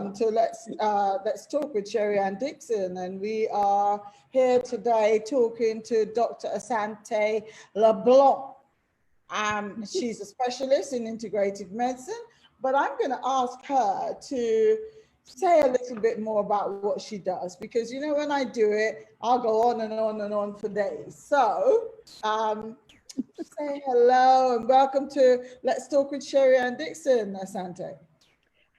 welcome to Let's Talk with Sherry and Dixon, and we are here today talking to Dr. Asante LeBlanc. She's a specialist in integrative medicine, but I'm going to ask her to say a little bit more about what she does, because you know when I do it, I'll go on and on and on for days. So say hello and welcome to Let's Talk with Sherry and Dixon, Asante.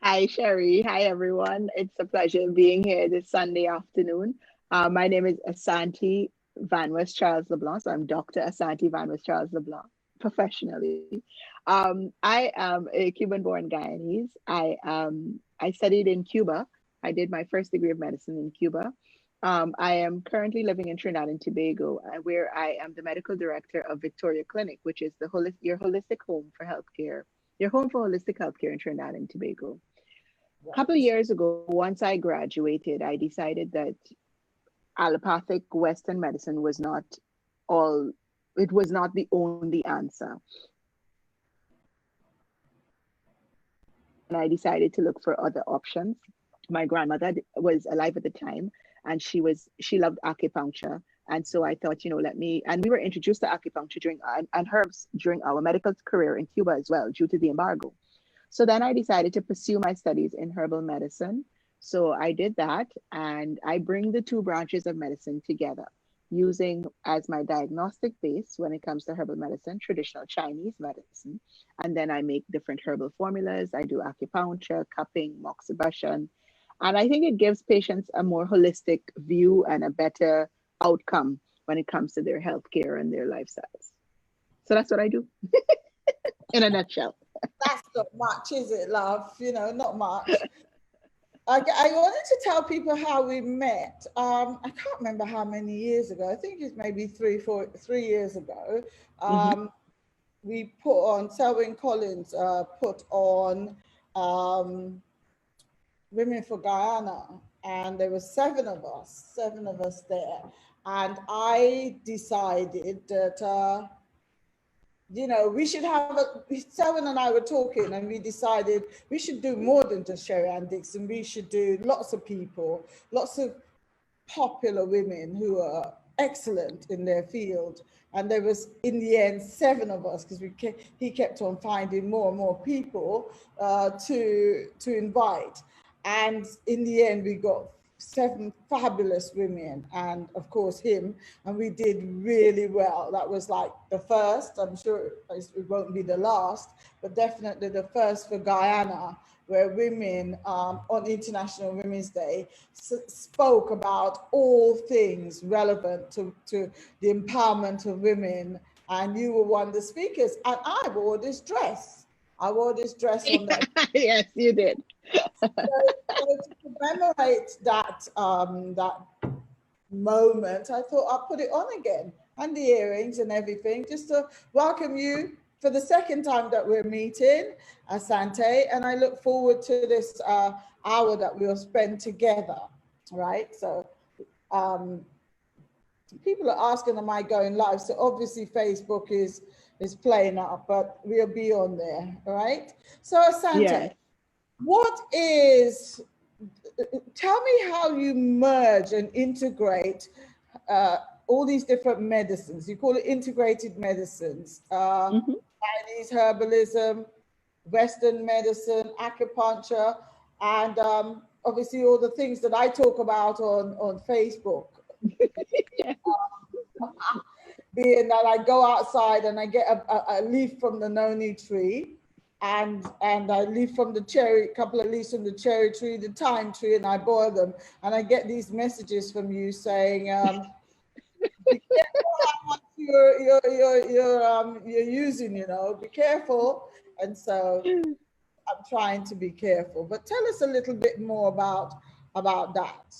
Hi, Sherry. Hi, everyone. It's a pleasure being here this Sunday afternoon. My name is Asante Charles LeBlanc. So I'm Dr. Asante Charles LeBlanc, professionally. I am a Cuban-born Guyanese. I studied in Cuba. I did my first degree of medicine in Cuba. I am currently living in Trinidad and Tobago, where I am the medical director of Victoria Clinic, which is your holistic home for healthcare, your home for holistic healthcare in Trinidad and Tobago. A couple of years ago, once I graduated, I decided that allopathic Western medicine was not the only answer. And I decided to look for other options. My grandmother was alive at the time, and she loved acupuncture. And so I thought, and we were introduced to acupuncture and herbs during our medical career in Cuba as well, due to the embargo. So then I decided to pursue my studies in herbal medicine. So I did that, and I bring the two branches of medicine together, using as my diagnostic base when it comes to herbal medicine, traditional Chinese medicine. And then I make different herbal formulas. I do acupuncture, cupping, moxibustion. And I think it gives patients a more holistic view and a better outcome when it comes to their healthcare and their lifestyles. So that's what I do in a nutshell. That's not much, is it, love? Not much. I wanted to tell people how we met. I can't remember how many years ago. I think it's maybe 3 years ago. We put on, Selwyn Collins put on Women for Guyana, and there were seven of us there. And I decided that, we should have Selwyn and I were talking, and we decided we should do more than just Sherry and Dixon. We should do lots of people, lots of popular women who are excellent in their field. And there was, in the end, 7 of us, because he kept on finding more and more people to invite. And in the end, we got 7 fabulous women, and of course him, and we did really well. That was like the first, I'm sure it won't be the last, but definitely the first for Guyana, where women on International Women's Day spoke about all things relevant to the empowerment of women. And you were one of the speakers, and I wore this dress. on that. Yes, you did. So to commemorate that moment, I thought I'll put it on again, and the earrings and everything, just to welcome you for the second time that we're meeting, Asante, and I look forward to this hour that we'll spend together, right? So people are asking, am I going live? So obviously Facebook is playing up, but we'll be on there, all right? So Asante, yes. Tell me how you merge and integrate all these different medicines. You call it integrated medicines, Chinese herbalism, Western medicine, acupuncture, and obviously all the things that I talk about on Facebook. Being that I go outside and I get a leaf from the noni tree, and I leaf from the cherry, a couple of leaves from the cherry tree, the thyme tree, and I boil them. And I get these messages from you saying, be careful how much you're using, be careful. And so I'm trying to be careful. But tell us a little bit more about that.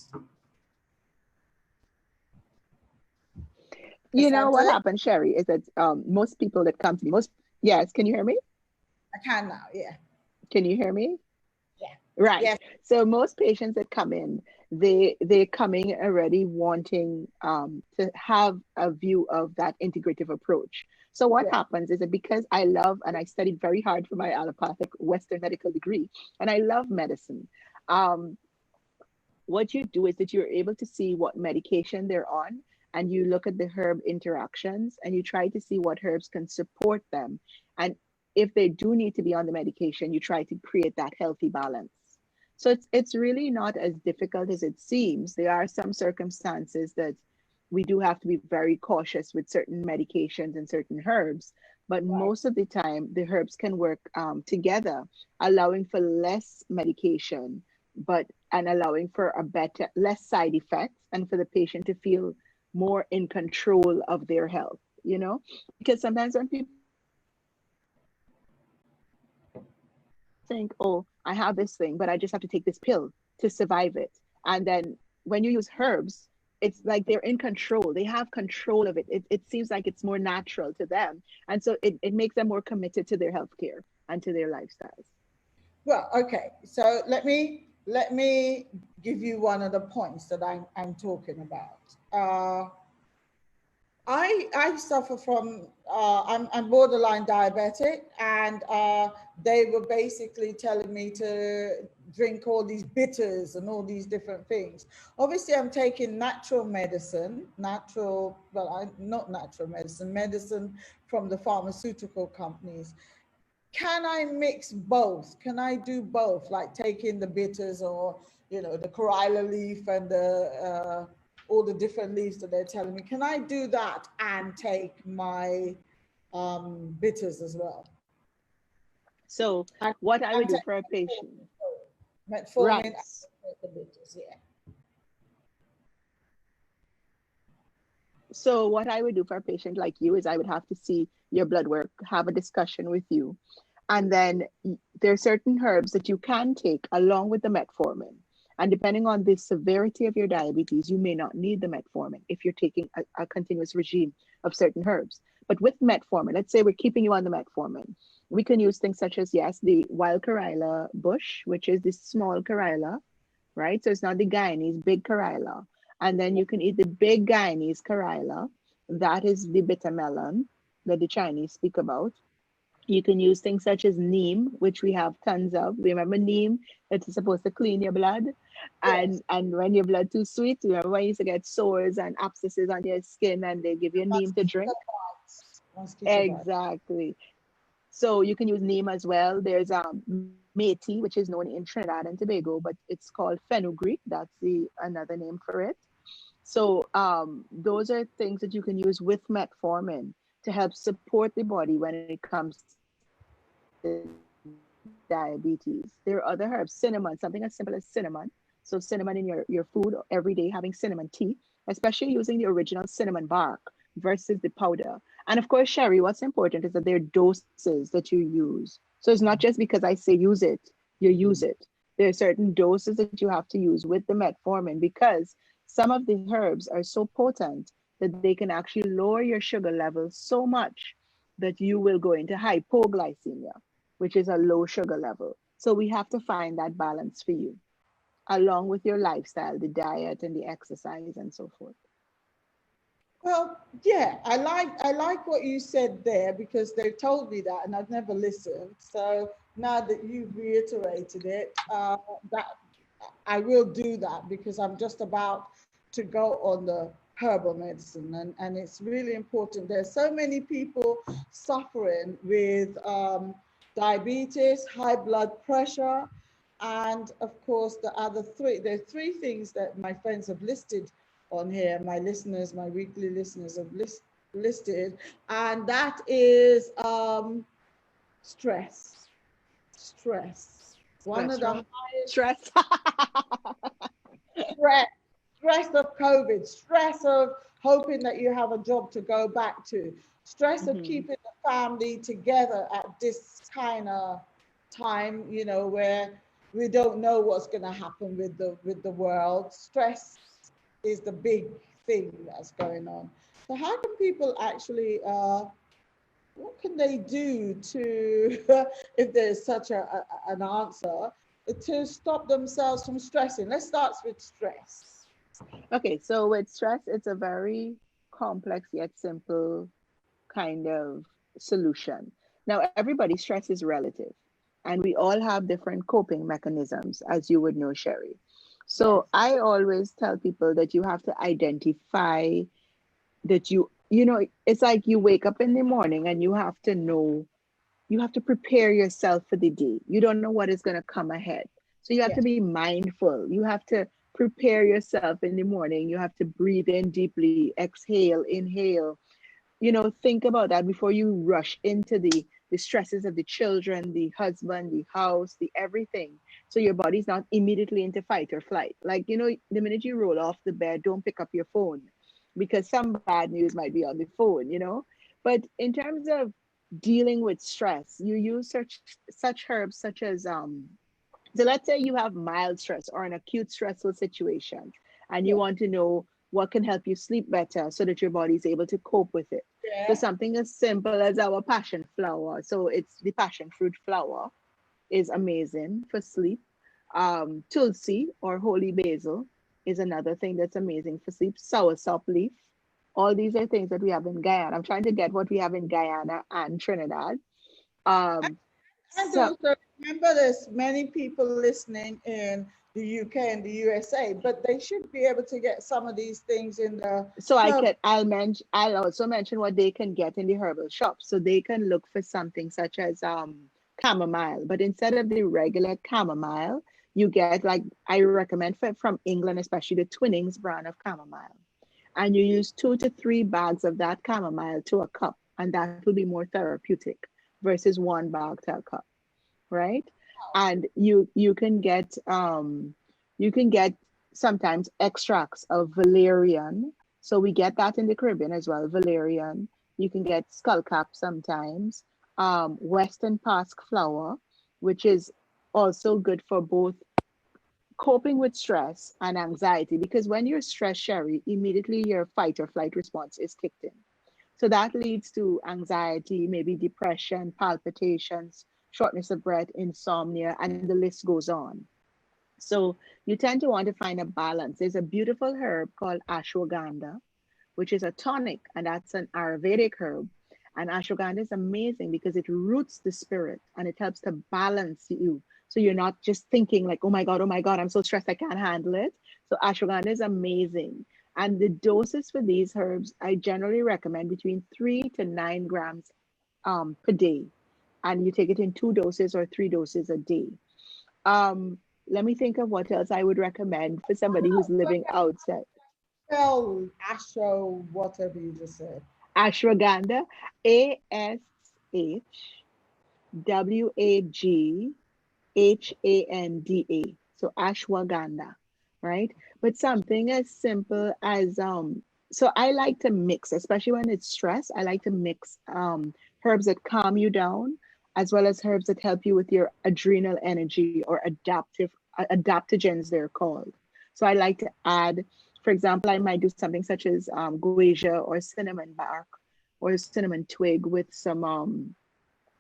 What happened, Sherry, is that most people that come to me, yes, can you hear me? I can now, yeah. Can you hear me? Yeah. Right. Yeah. So most patients that come in, they're coming already wanting to have a view of that integrative approach. So what happens is that because I love, and I studied very hard for my allopathic Western medical degree, and I love medicine, Um, what you do is that you're able to see what medication they're on, and you look at the herb interactions and you try to see what herbs can support them. And if they do need to be on the medication, you try to create that healthy balance. So it's really not as difficult as it seems. There are some circumstances that we do have to be very cautious with certain medications and certain herbs, but Right. most of the time the herbs can work together, allowing for less medication, but and allowing for a better, less side effects, and for the patient to feel more in control of their health. You know, because sometimes when people think, oh, I have this thing, but I just have to take this pill to survive it. And then when you use herbs, it's like they're in control. They have control of it. It seems like it's more natural to them. And so it makes them more committed to their healthcare and to their lifestyles. Well, okay. So let me give you one of the points that I'm talking about. I suffer from I'm borderline diabetic, and they were basically telling me to drink all these bitters and all these different things. Obviously, I'm taking natural medicine, natural, well, not natural medicine, medicine from the pharmaceutical companies. Can I mix both? Can I do both, like taking the bitters, or the corilla leaf and the all the different leaves that they're telling me? Can I do that and take my bitters as well? So And, what I and would do take for a patient, metformin right? and take the bitters, yeah. So what I would do for a patient like you is I would have to see your blood work, have a discussion with you, and then there are certain herbs that you can take along with the metformin. And depending on the severity of your diabetes, you may not need the metformin if you're taking a continuous regime of certain herbs. But with metformin, let's say we're keeping you on the metformin, we can use things such as, yes, the wild corilla bush, which is this small corilla, right? So it's not the Guyanese big corilla. And then you can eat the big Guyanese corilla. That is the bitter melon that the Chinese speak about. You can use things such as neem, which we have tons of. Remember neem? It's supposed to clean your blood. Yes. And when your blood too sweet, remember when you used to get sores and abscesses on your skin and they give you neem to Mosquito drink? bites. Mosquito bites. Exactly. So you can use neem as well. There's Métis, which is known in Trinidad and Tobago, but it's called fenugreek. That's the another name for it. So those are things that you can use with metformin to help support the body when it comes to diabetes. There are other herbs, cinnamon, something as simple as cinnamon. So cinnamon in your food every day, having cinnamon tea, especially using the original cinnamon bark versus the powder. And of course, Sherry, what's important is that there are doses that you use. So it's not just because I say use it, you use it. There are certain doses that you have to use with the metformin because some of the herbs are so potent that they can actually lower your sugar levels so much that you will go into hypoglycemia, which is a low sugar level. So we have to find that balance for you, along with your lifestyle, the diet and the exercise and so forth. Well, yeah, I like what you said there, because they've told me that and I've never listened. So now that you've reiterated it, that I will do that, because I'm just about to go on the herbal medicine, and it's really important. There's so many people suffering with diabetes, high blood pressure, and of course the other three. There are three things that my friends have listed on here. My listeners, my weekly listeners have listed, and that is stress. Stress. One of Stress, the right? highest Stress. stress, stress of COVID, stress of hoping that you have a job to go back to, stress of Hmm. keeping the family together at this kind of time, where we don't know what's going to happen with the world. Stress is the big thing that's going on. So how can people actually what can they do to, if there's such an answer, to stop themselves from stressing? Let's start with stress. Okay, so with stress, it's a very complex yet simple kind of solution. Now, everybody's stress is relative. and we all have different coping mechanisms, as you would know, Sherry. Yes. So I always tell people that you have to identify that you know, it's like you wake up in the morning and you have to know, you have to prepare yourself for the day. You don't know what is going to come ahead. So you have to Yes. be mindful. You have to prepare yourself in the morning. You have to breathe in deeply, exhale, inhale. You know, think about that before you rush into the stresses of the children, the husband, the house, the everything. So your body's not immediately into fight or flight. Like, you know, the minute you roll off the bed, don't pick up your phone because some bad news might be on the phone, you know. But in terms of dealing with stress, you use such herbs such as so let's say you have mild stress or an acute stressful situation, and you Yes. want to know what can help you sleep better so that your body is able to cope with it. So Yeah. something as simple as our passion flower. So it's the passion fruit flower is amazing for sleep. Tulsi or holy basil is another thing that's amazing for sleep. Soursop leaf. All these are things that we have in Guyana. I'm trying to get what we have in Guyana and Trinidad. Um, And so also remember, there's many people listening in the UK and the USA, but they should be able to get some of these things in the so herb. I'll also mention what they can get in the herbal shop. So they can look for something such as chamomile, but instead of the regular chamomile, you get like I recommend from England, especially the Twinings brand of chamomile. And you use 2 to 3 bags of that chamomile to a cup, and that will be more therapeutic versus 1 bag to a cup, right? And you can get sometimes extracts of valerian. So we get that in the Caribbean as well, valerian. You can get skullcap sometimes, western pasque flower, which is also good for both coping with stress and anxiety, because when you're stressed, Sherry, immediately your fight or flight response is kicked in. So that leads to anxiety, maybe depression, palpitations, shortness of breath, insomnia, and the list goes on. So you tend to want to find a balance. There's a beautiful herb called ashwagandha, which is a tonic, and that's an Ayurvedic herb. And ashwagandha is amazing because it roots the spirit and it helps to balance you. So you're not just thinking like, oh my God, I'm so stressed, I can't handle it. So ashwagandha is amazing. And the doses for these herbs, I generally recommend between 3 to 9 grams per day. And you take it in 2 doses or 3 doses a day. Um, Let me think of what else I would recommend for somebody who's living outside. Spell Astro, whatever you just said. Ashwagandha, Ashwagandha. So ashwagandha, right? But something as simple as so I like to mix, especially when it's stress, I like to mix herbs that calm you down as well as herbs that help you with your adrenal energy or adaptogens they're called. So I like to add, for example, I might do something such as guaja or cinnamon bark or cinnamon twig with some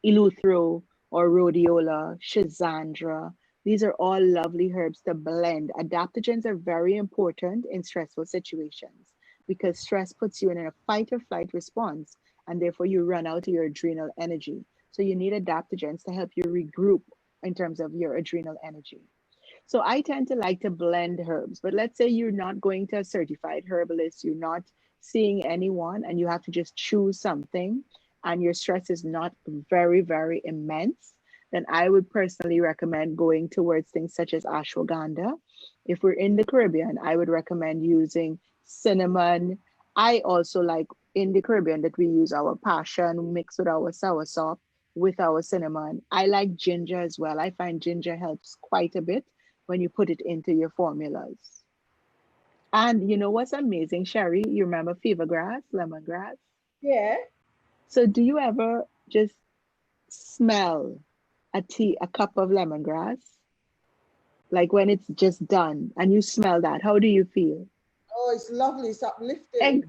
eleuthero or rhodiola, schizandra. These are all lovely herbs to blend. Adaptogens are very important in stressful situations because stress puts you in a fight or flight response, and therefore you run out of your adrenal energy. So you need adaptogens to help you regroup in terms of your adrenal energy. So I tend to like to blend herbs, but let's say you're not going to a certified herbalist, you're not seeing anyone, and you have to just choose something, and your stress is not very immense, then I would personally recommend going towards things such as ashwagandha. If we're in the Caribbean, I would recommend using cinnamon. I also like in the Caribbean that we use our passion mixed with our soursop with our cinnamon. I like ginger as well. I find ginger helps quite a bit when you put it into your formulas. And you know what's amazing, Sherry? You remember fever grass, lemongrass? Yeah. So do you ever just smell a cup of lemongrass? Like when it's just done and you smell that, how do you feel? Oh, it's lovely. It's Ex- uplifting.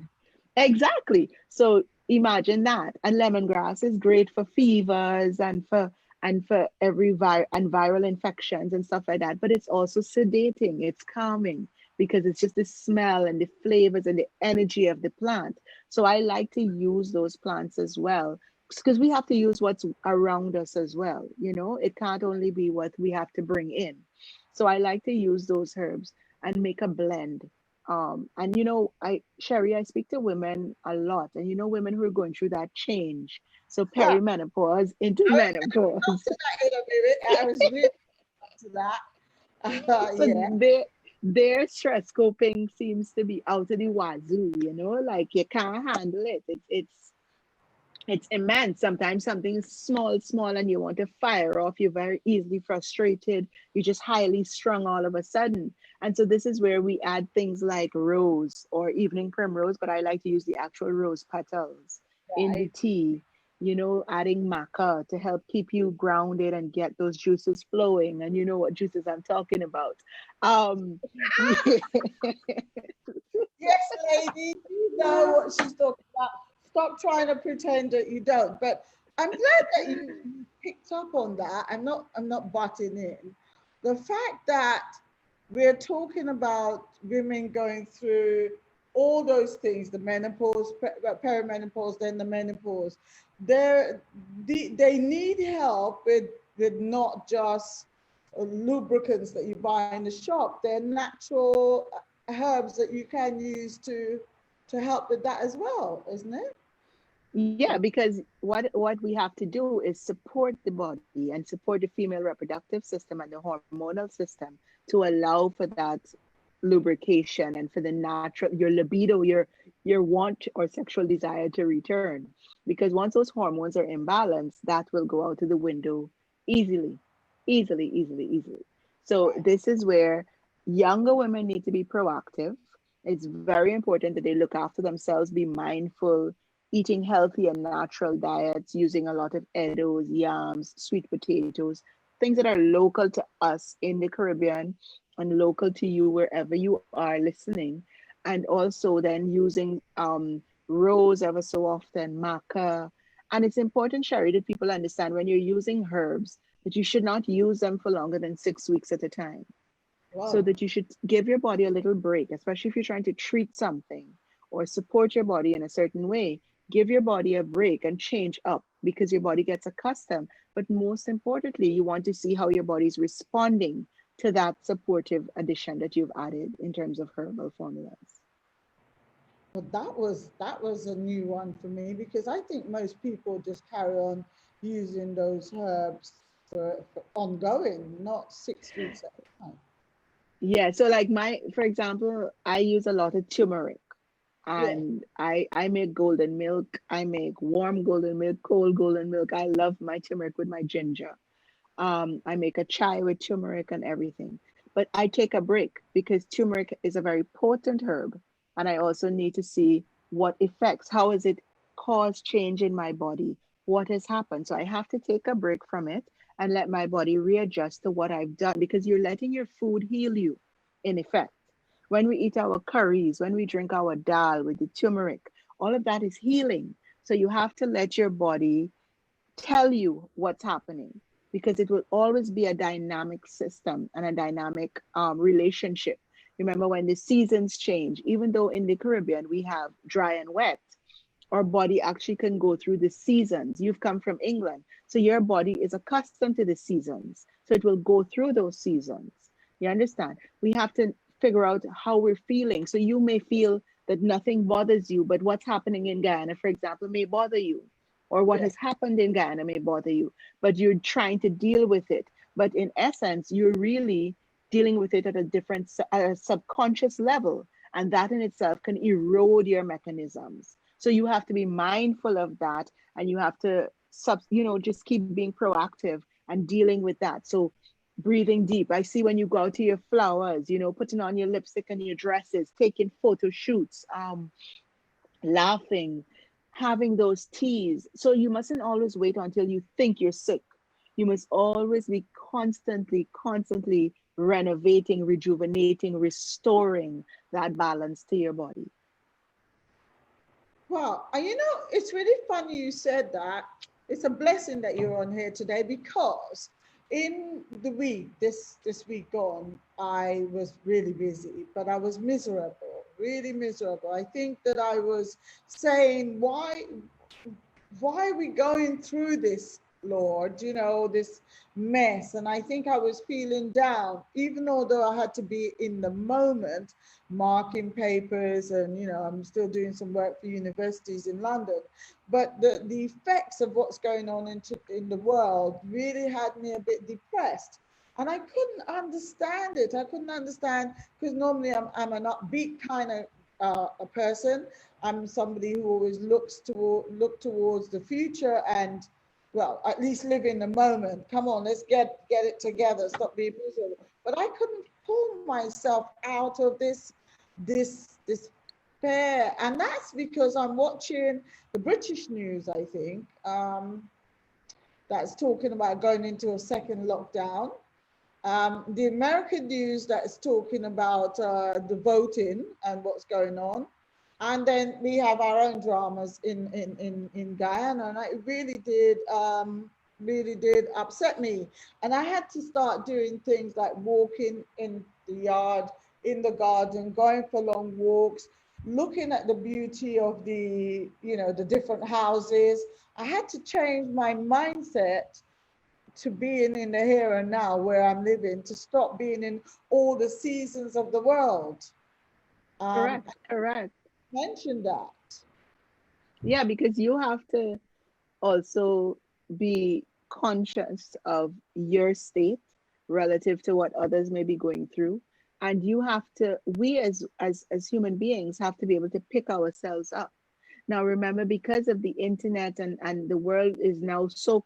Exactly. So imagine that. And lemongrass is great for fevers and for and viral infections and stuff like that. But it's also sedating. It's calming because it's just the smell and the flavors and the energy of the plant. So I like to use those plants as well because we have to use what's around us as well. You know, it can't only be what we have to bring in. So I like to use those herbs and make a blend. And you know, Sherry, I speak to women a lot, and you know, women who are going through that change. So Yeah, perimenopause into I was going to come menopause. to that in a minute. I was really to that. So Yeah, their stress coping seems to be out of the wazoo, you know, like you can't handle it. It's immense. Sometimes something is small, and you want to fire off. You're very easily frustrated. You're just highly strung all of a sudden. And so this is where we add things like rose or evening primrose, but I like to use the actual rose petals in the right. tea, you know, adding maca to help keep you grounded and get those juices flowing. And you know what juices I'm talking about. Um, Yes, lady, you know what she's talking about. Stop trying to pretend that you don't. But I'm glad that you picked up on that. I'm not butting in. The fact that we're talking about women going through all those things, the menopause, perimenopause, then the menopause. They're, they need help with not just lubricants that you buy in the shop. They're natural herbs that you can use to help with that as well, isn't it? Yeah, because what we have to do is support the body and support the female reproductive system and the hormonal system to allow for that lubrication and for the natural your libido, your want or sexual desire to return. Because once those hormones are imbalanced, that will go out of the window easily, easily. So Right. this is where younger women need to be proactive. It's very important that they look after themselves, be mindful, eating healthy and natural diets, using a lot of edibles, yams, sweet potatoes, things that are local to us in the Caribbean and local to you wherever you are listening. And also then using rose ever so often, maca. And it's important, Sherry, that people understand when you're using herbs that you should not use them for longer than 6 weeks at a time, so Wow. that you should give your body a little break, especially if you're trying to treat something or support your body in a certain way. Give your body a break and change up because your body gets accustomed. But most importantly, you want to see how your body's responding to that supportive addition that you've added in terms of herbal formulas. But that was a new one for me because I think most people just carry on using those herbs for ongoing, not 6 weeks at a time. Yeah, so like for example, I use a lot of turmeric, Yeah. and I make golden milk. I make warm golden milk, cold golden milk. I love my turmeric with my ginger. I make a chai with turmeric and everything. But I take a break because turmeric is a very potent herb, and I also need to see what effects, how has it caused change in my body, what has happened. So I have to take a break from it and let my body readjust to what I've done, because you're letting your food heal you in effect. When we eat our curries, when we drink our dal with the turmeric, all of that is healing. So you have to let your body tell you what's happening, because it will always be a dynamic system and a dynamic relationship. Remember, when the seasons change, even though in the Caribbean we have dry and wet, our body actually can go through the seasons. You've come from England, so your body is accustomed to the seasons. So it will go through those seasons. You understand? We have to figure out how we're feeling. So you may feel that nothing bothers you, but what's happening in Guyana, for example, may bother you, or what Yes. has happened in Guyana may bother you, but you're trying to deal with it. But in essence, you're really dealing with it at a different, at a subconscious level. And that in itself can erode your mechanisms. So you have to be mindful of that, and you have to, just keep being proactive and dealing with that. So breathing deep. I see when you go out to your flowers, putting on your lipstick and your dresses, taking photo shoots, laughing, having those teas. So you mustn't always wait until you think you're sick. You must always be constantly renovating, rejuvenating, restoring that balance to your body. Wow. And it's really funny you said that. It's a blessing that you're on here today because in the week, this week gone, I was really busy, but I was miserable, really miserable. I think that I was saying, why why are we going through this, Lord? You know, this mess. And I think I was feeling down, even although I had to be in the moment, marking papers, and you know, I'm still doing some work for universities in London. But the effects of what's going on in the world really had me a bit depressed. And I couldn't understand it. I couldn't understand, because normally I'm an upbeat kind of a person. I'm somebody who always look towards the future and, well, at least live in the moment. Come on, let's get it together. Stop being miserable. But I couldn't pull myself out of this despair, and that's because I'm watching the British news. I think that's talking about going into a second lockdown. The American news that is talking about the voting and what's going on. And then we have our own dramas in Guyana. And it really did upset me. And I had to start doing things like walking in the yard, in the garden, going for long walks, looking at the beauty of the different houses. I had to change my mindset to being in the here and now where I'm living, to stop being in all the seasons of the world. Correct, correct. Mention that. Yeah, because you have to also be conscious of your state relative to what others may be going through. And you have to, we as human beings have to be able to pick ourselves up. Now remember, because of the internet, and the world is now so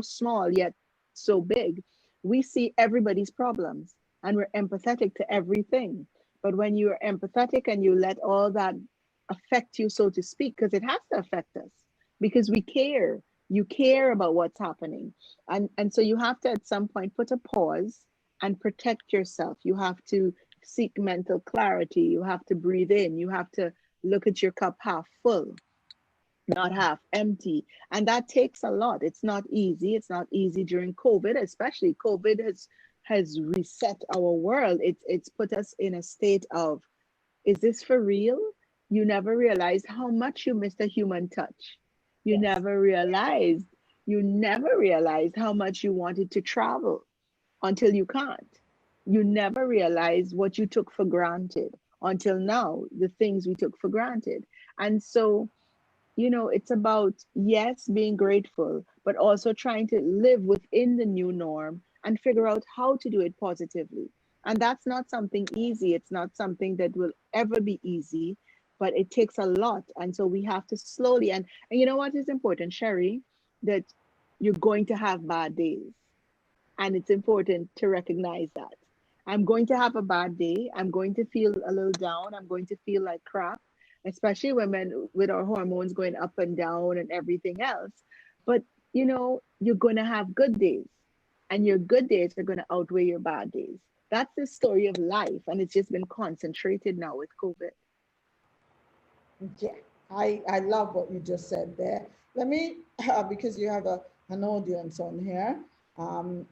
small yet so big, we see everybody's problems and we're empathetic to everything. But when you are empathetic and you let all that affect you, so to speak, because it has to affect us, because we care. You care about what's happening. And so you have to at some point put a pause and protect yourself. You have to seek mental clarity. You have to breathe in. You have to look at your cup half full, not half empty. And that takes a lot. It's not easy. It's not easy during COVID, especially. COVID has reset our world. It's put us in a state of, is this for real? You never realized how much you missed a human touch. You Yes. never realized, you never realized how much you wanted to travel until you can't. You never realized what you took for granted until now, the things we took for granted. And so, it's about, yes, being grateful, but also trying to live within the new norm and figure out how to do it positively. And that's not something easy. It's not something that will ever be easy, but it takes a lot. And so we have to slowly, and you know what is important, Sherry, that you're going to have bad days. And it's important to recognize that. I'm going to have a bad day. I'm going to feel a little down. I'm going to feel like crap, especially women with our hormones going up and down and everything else. But you're going to have good days, and your good days are going to outweigh your bad days. That's the story of life, and it's just been concentrated now with COVID. Yeah, I love what you just said there. Let me, because you have an audience on here,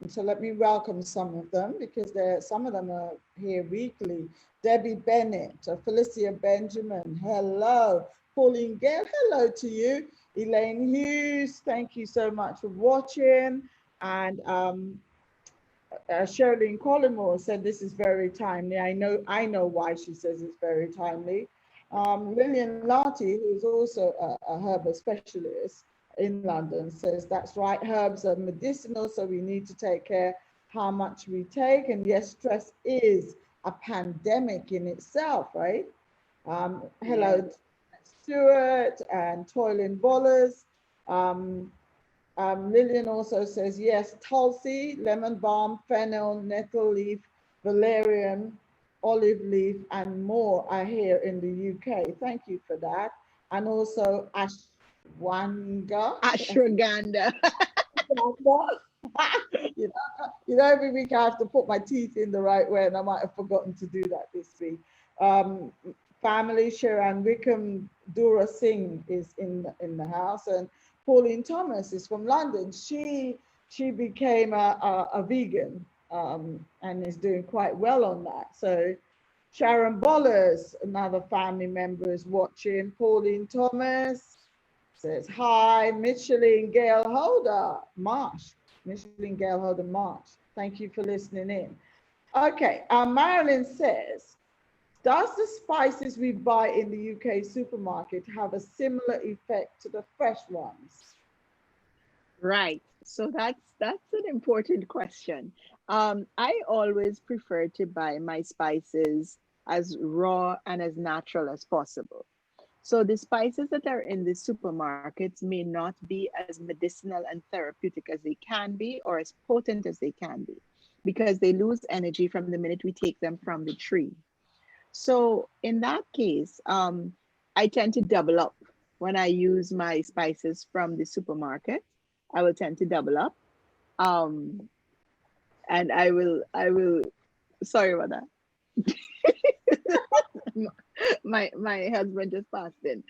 so let me welcome some of them, because some of them are here weekly. Debbie Bennett, Felicia Benjamin, hello. Pauline Gale, hello to you. Elaine Hughes, thank you so much for watching. And Sherilyn Collymore said this is very timely. I know why she says it's very timely. Lillian Lati, who is also a herbal specialist in London, says that's right, herbs are medicinal, so we need to take care how much we take. And yes, stress is a pandemic in itself, right? Yes. Hello, Stuart and Toiling Bollers. Um, Lillian also says, yes, tulsi, lemon balm, fennel, nettle leaf, valerian, olive leaf, and more are here in the UK. Thank you for that. And also ashwanga. Ashwagandha. you every week I have to put my teeth in the right way, and I might have forgotten to do that this week. Um, Family, Sharon Wickham, Dura Singh is in the house, and Pauline Thomas is from London. She became a vegan, and is doing quite well on that. So Sharon Bollers, another family member, is watching. Pauline Thomas, says, hi, Micheline Gale Holder, Marsh. Micheline Gale Holder, Marsh. Thank you for listening in. Okay, Marilyn says, does the spices we buy in the UK supermarket have a similar effect to the fresh ones? Right. So that's an important question. I always prefer to buy my spices as raw and as natural as possible. So the spices that are in the supermarkets may not be as medicinal and therapeutic as they can be or as potent as they can be because they lose energy from the minute we take them from the tree. So in that case, I tend to double up when I use my spices from the supermarket. I will tend to double up. Um, and I will sorry about that. My husband just passed in.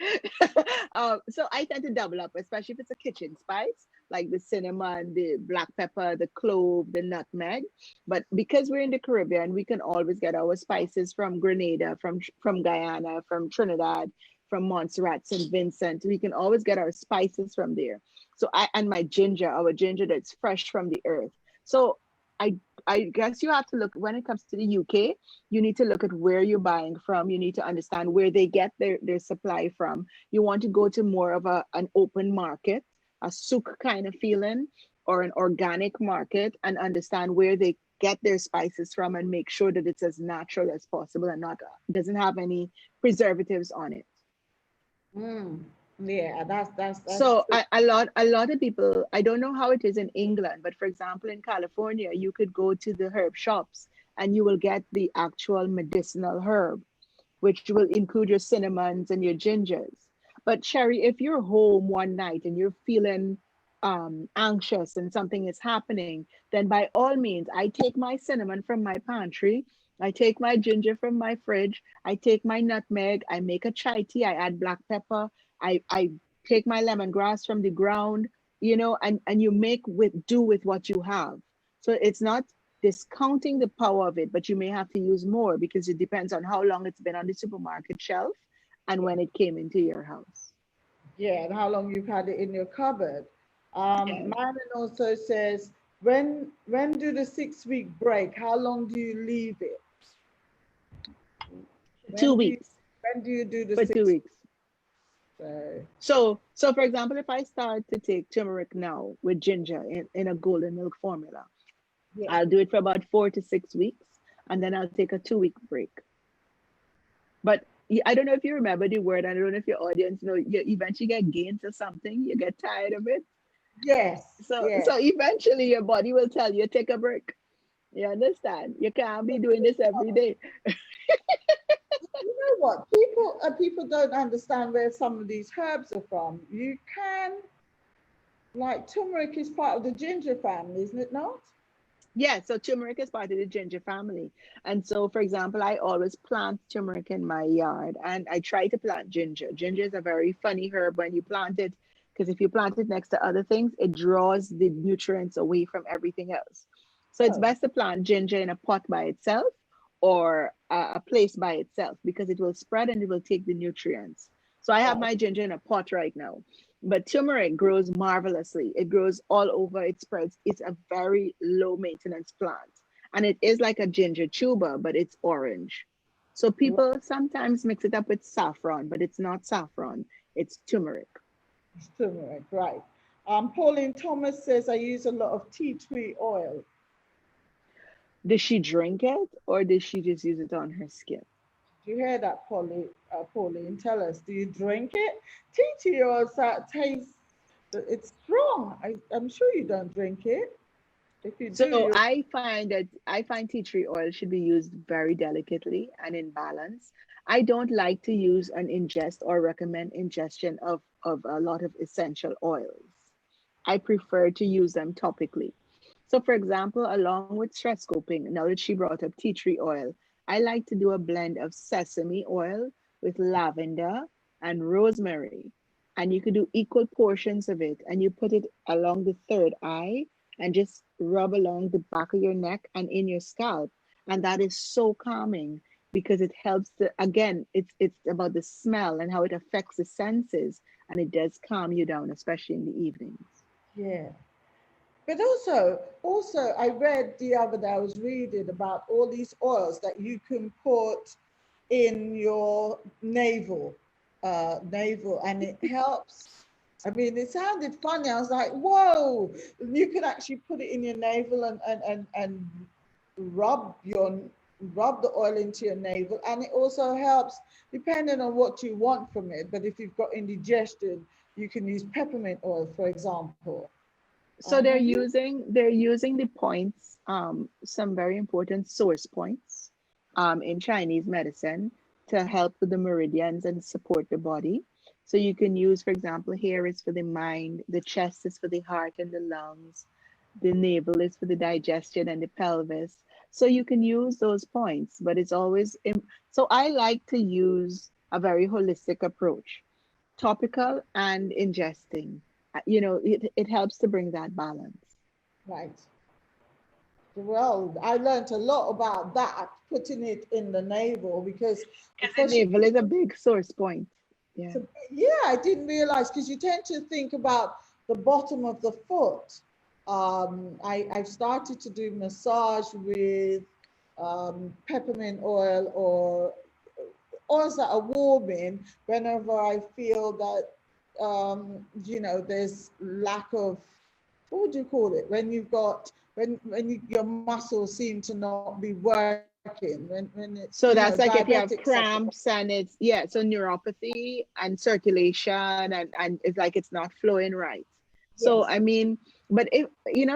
So I tend to double up, especially if it's a kitchen spice, like the cinnamon, the black pepper, the clove, the nutmeg. But because we're in the Caribbean, we can always get our spices from Grenada, from Guyana, from Trinidad, from Montserrat, St. Vincent. We can always get our spices from there. So I and my ginger, our ginger that's fresh from the earth. So I I guess you have to look when it comes to the UK, you need to look at where you're buying from. You need to understand where they get their supply from. You want to go to more of an open market, a souk kind of feeling, or an organic market, and understand where they get their spices from and make sure that it's as natural as possible and not doesn't have any preservatives on it. Mm. Yeah, that's So true. a lot of people, I don't know how it is in England, but for example, in California, you could go to the herb shops and you will get the actual medicinal herb, which will include your cinnamons and your gingers. But Sherry, if you're home one night and you're feeling anxious and something is happening, then by all means, I take my cinnamon from my pantry, I take my ginger from my fridge, I take my nutmeg, I make a chai tea, I add black pepper, I take my lemongrass from the ground, and you make with do with what you have. So it's not discounting the power of it, but you may have to use more because it depends on how long it's been on the supermarket shelf and when it came into your house. Yeah, and how long you've had it in your cupboard. Yeah, Marilyn also says, when do the 6 week break? How long do you leave it? two When do you weeks when do you do the for two six? weeks. So So for example, if I start to take turmeric now with ginger in a golden milk formula, yeah. I'll do it for about 4 to 6 weeks, and then I'll take a 2 week break. But I don't know if you remember the word. I don't know if your audience know. You eventually get gained to something. You get tired of it. Yes, So yes. so eventually your body will tell you take a break. You understand? You can't be doing this every day. You know what? People don't understand where some of these herbs are from. You can, like, turmeric is part of the ginger family, isn't it not? Yeah, so turmeric is part of the ginger family. And so, for example, I always plant turmeric in my yard and I try to plant ginger. Ginger is a very funny herb when you plant it, because if you plant it next to other things, it draws the nutrients away from everything else. So it's Oh, best to plant ginger in a pot by itself or a place by itself because it will spread and it will take the nutrients. So I have right. my ginger in a pot right now. But turmeric grows marvelously. It grows all over, it spreads. It's a very low maintenance plant. And it is like a ginger tuber, but it's orange. So Right. people sometimes mix it up with saffron, but it's not saffron, it's turmeric. It's turmeric, right. Pauline Thomas says I use a lot of tea tree oil. Does she drink it or does she just use it on her skin? Do you hear that, Pauline? Tell us, do you drink it? Tea tree oil tastes, it's strong. I'm sure you don't drink it. If you do, So you I find tea tree oil should be used very delicately and in balance. I don't like to use and ingest or recommend ingestion of a lot of essential oils. I prefer to use them topically. So, for example, along with stress coping, now that she brought up tea tree oil, I like to do a blend of sesame oil with lavender and rosemary. And you could do equal portions of it and you put it along the third eye and just rub along the back of your neck and in your scalp. And that is so calming because it helps to, again, it's about the smell and how it affects the senses, and it does calm you down, especially in the evenings. Yeah. But also, I read the other day, I was reading about all these oils that you can put in your navel, and it helps. I mean, it sounded funny. I was like, whoa, you can actually put it in your navel and rub your rub the oil into your navel, and it also helps depending on what you want from it. But if you've got indigestion, you can use peppermint oil, for example. So they're Have you? using the points, some very important source points, in Chinese medicine to help with the meridians and support the body. So you can use, for example, here is for the mind, the chest is for the heart and the lungs, the navel is for the digestion and the pelvis. So you can use those points, but it's always so I like to use a very holistic approach, topical and ingesting. It helps to bring that balance. Right. Well, I learned a lot about that, putting it in the navel, because Because the especially navel is a big source point. Yeah. so, yeah, I didn't realize, because you tend to think about the bottom of the foot. I've started to do massage with peppermint oil or oils that are warming whenever I feel that, there's lack of, what would you call it? When you've got, when your muscles seem to not be working, when it's, So that's like if you have diabetics suffer. cramps and it's, yeah, so neuropathy and circulation, and it's like it's not flowing right. So Yes. I mean, but if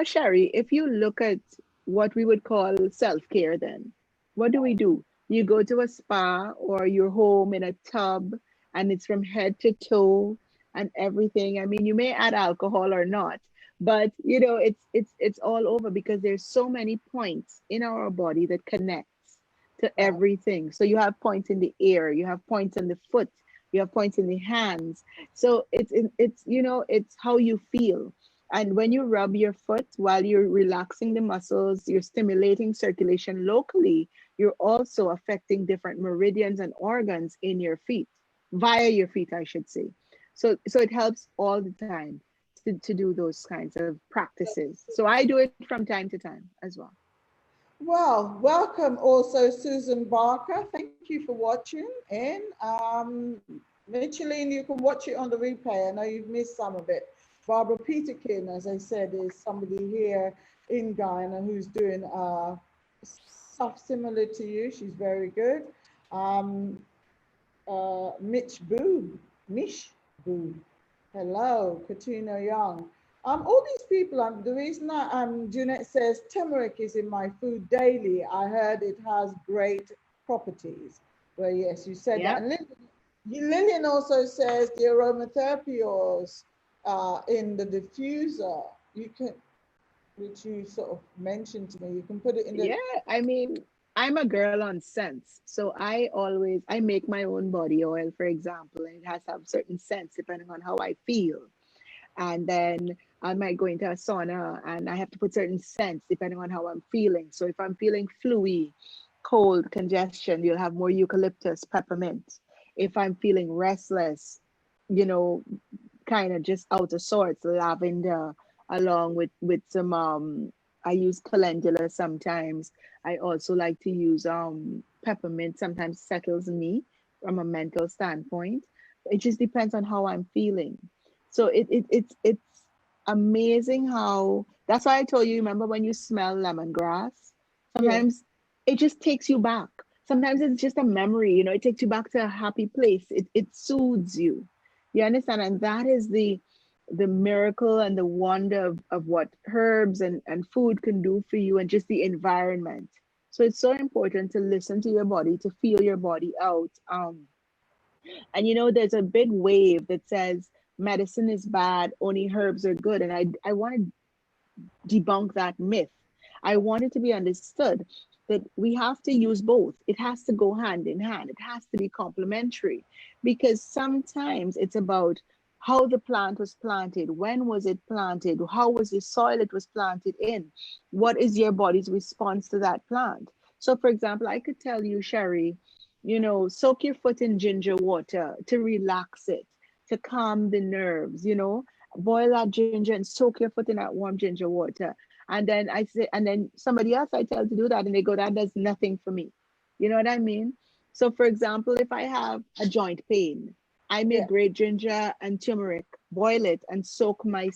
Sherry, if you look at what we would call self-care, then what do we do? You go to a spa or you're home in a tub and it's from head to toe and everything. I mean, you may add alcohol or not, but it's all over because there's so many points in our body that connect to Right. everything. So you have points in the ear, you have points in the foot, you have points in the hands. So it's how you feel. And when you rub your foot while you're relaxing the muscles, you're stimulating circulation locally, you're also affecting different meridians and organs in your feet, via your feet, I should say. So it helps all the time to do those kinds of practices. So I do it from time to time as well. Well, welcome also Susan Barker. Thank you for watching. And Micheline, you can watch it on the replay. I know you've missed some of it. Barbara Peterkin, as I said, is somebody here in Guyana who's doing stuff similar to you. She's very good. Um, Mish Boo. Hello, Katrina Young. All these people, the reason that Jeanette says turmeric is in my food daily, I heard it has great properties. Well, yes, you said that. Yeah. And Lillian also says the aromatherapy oils in the diffuser, you can, which you sort of mentioned to me, you can put it in the, Yeah, I mean, I'm a girl on scents. So I make my own body oil, for example, and it has to have certain scents depending on how I feel. And then I might go into a sauna and I have to put certain scents depending on how I'm feeling. So if I'm feeling fluey, cold, congestion, you'll have more eucalyptus, peppermint. If I'm feeling restless, you know, kind of just out of sorts, lavender, along with some I use calendula sometimes. I also like to use peppermint, sometimes settles me from a mental standpoint. It just depends on how I'm feeling. So it's amazing how, that's why I told you, remember when you smell lemongrass? yes. Sometimes it just takes you back. Sometimes it's just a memory, it takes you back to a happy place. It soothes you. You understand? And that is the miracle and the wonder of what herbs and food can do for you and just the environment. So it's so important to listen to your body, to feel your body out. And there's a big wave that says medicine is bad, only herbs are good. And I want to debunk that myth. I want it to be understood that we have to use both. It has to go hand in hand. It has to be complementary, because sometimes it's about how the plant was planted, when was it planted, how was the soil it was planted in, what is your body's response to that plant. So, for example, I could tell you, Sherry, soak your foot in ginger water to relax it, to calm the nerves, boil that ginger and soak your foot in that warm ginger water. And then I say, and then somebody else I tell to do that, and they go, that does nothing for me. You know what I mean? So, for example, if I have a joint pain, I make Yeah. great ginger and turmeric, boil it, and soak my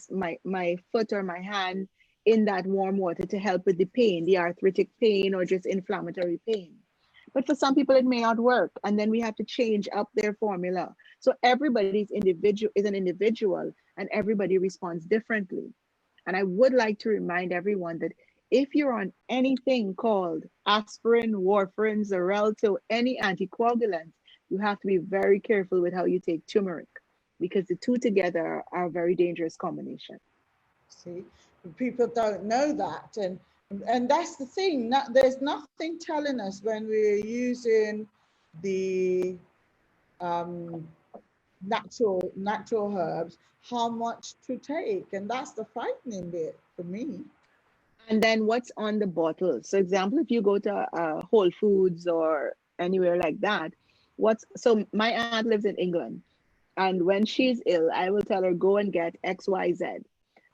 foot or my hand in that warm water to help with the pain, the arthritic pain or just inflammatory pain. But for some people, it may not work. And then we have to change up their formula. So everybody's individual is an individual and everybody responds differently. And I would like to remind everyone that if you're on anything called aspirin, warfarin, Xarelto, any anticoagulant, you have to be very careful with how you take turmeric because the two together are a very dangerous combination. See, people don't know that, and that's the thing. There's nothing telling us when we're using the um, natural herbs how much to take, and that's the frightening bit for me. And then what's on the bottle? So, example, if you go to Whole Foods or anywhere like that, so my aunt lives in England, and when she's ill, I will tell her go and get XYZ.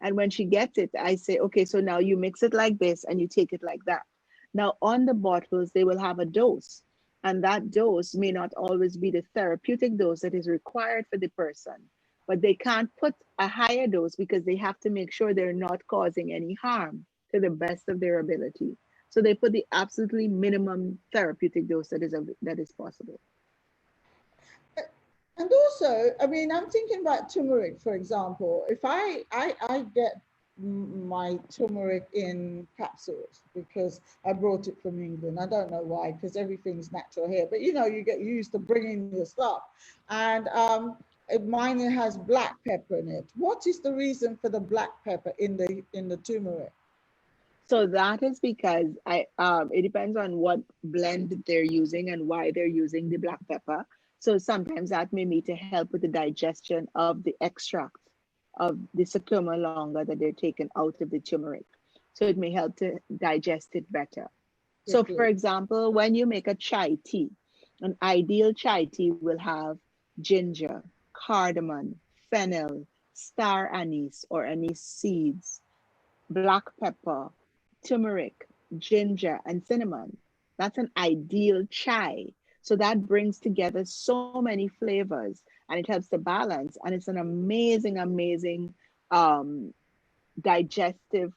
And when she gets it, I say, okay, so now you mix it like this and you take it like that. Now, on the bottles, they will have a dose, and that dose may not always be the therapeutic dose that is required for the person. But they can't put a higher dose because they have to make sure they're not causing any harm to the best of their ability. So they put the absolutely minimum therapeutic dose that is possible. And also, I mean, I'm thinking about turmeric, for example. If I get my turmeric in capsules because I brought it from England. I don't know why, because everything's natural here. But you get used to bringing your stuff, and mine has black pepper in it. What is the reason for the black pepper in the turmeric? So that is because it depends on what blend they're using and why they're using the black pepper. So sometimes that may be to help with the digestion of the extract of the Secuma longa that they're taking out of the turmeric. So it may help to digest it better. So for Quickly. example, when you make a chai tea, an ideal chai tea will have ginger, cardamom, fennel, star anise or anise seeds, black pepper, turmeric, ginger, and cinnamon. That's an ideal chai. So that brings together so many flavors and it helps to balance. And it's an amazing, amazing um, digestive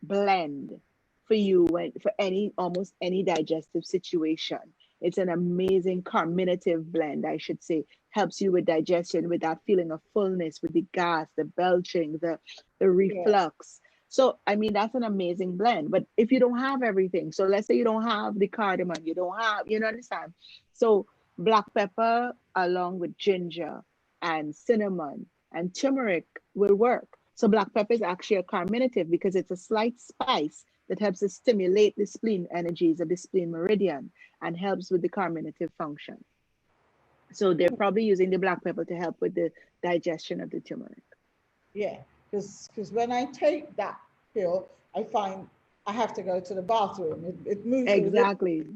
blend for you for almost any digestive situation. It's an amazing carminative blend, I should say. Helps you with digestion, with that feeling of fullness, with the gas, the belching, the Yeah. reflux. So, I mean, that's an amazing blend. But if you don't have everything, so let's say you don't have the cardamom, you don't have, understand? So, black pepper along with ginger and cinnamon and turmeric will work. So black pepper is actually a carminative because it's a slight spice that helps to stimulate the spleen energies of the spleen meridian and helps with the carminative function. So they're probably using the black pepper to help with the digestion of the turmeric. Yeah, because when I take that pill, I find I have to go to the bathroom. It Exactly.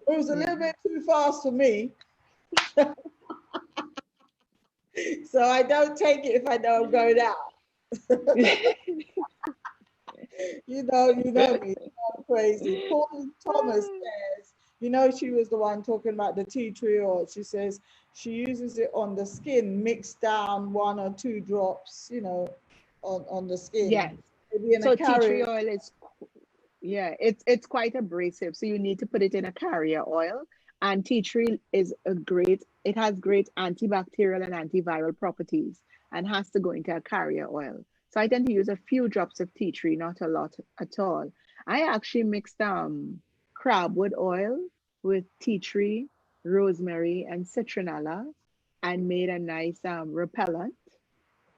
moves a Yeah. little bit too fast for me, so I don't take it if I know I'm going out. You know me, I'm crazy. Paul Thomas says, she was the one talking about the tea tree oil. She says she uses it on the skin, mixed down 1 or 2 drops, on the skin, Yes. maybe in a So tea tree carrier. oil is, yeah, it's quite abrasive. So you need to put it in a carrier oil. And tea tree is it has great antibacterial and antiviral properties and has to go into a carrier oil. So I tend to use a few drops of tea tree, not a lot at all. I actually mixed crabwood oil with tea tree, rosemary, and citronella and made a nice repellent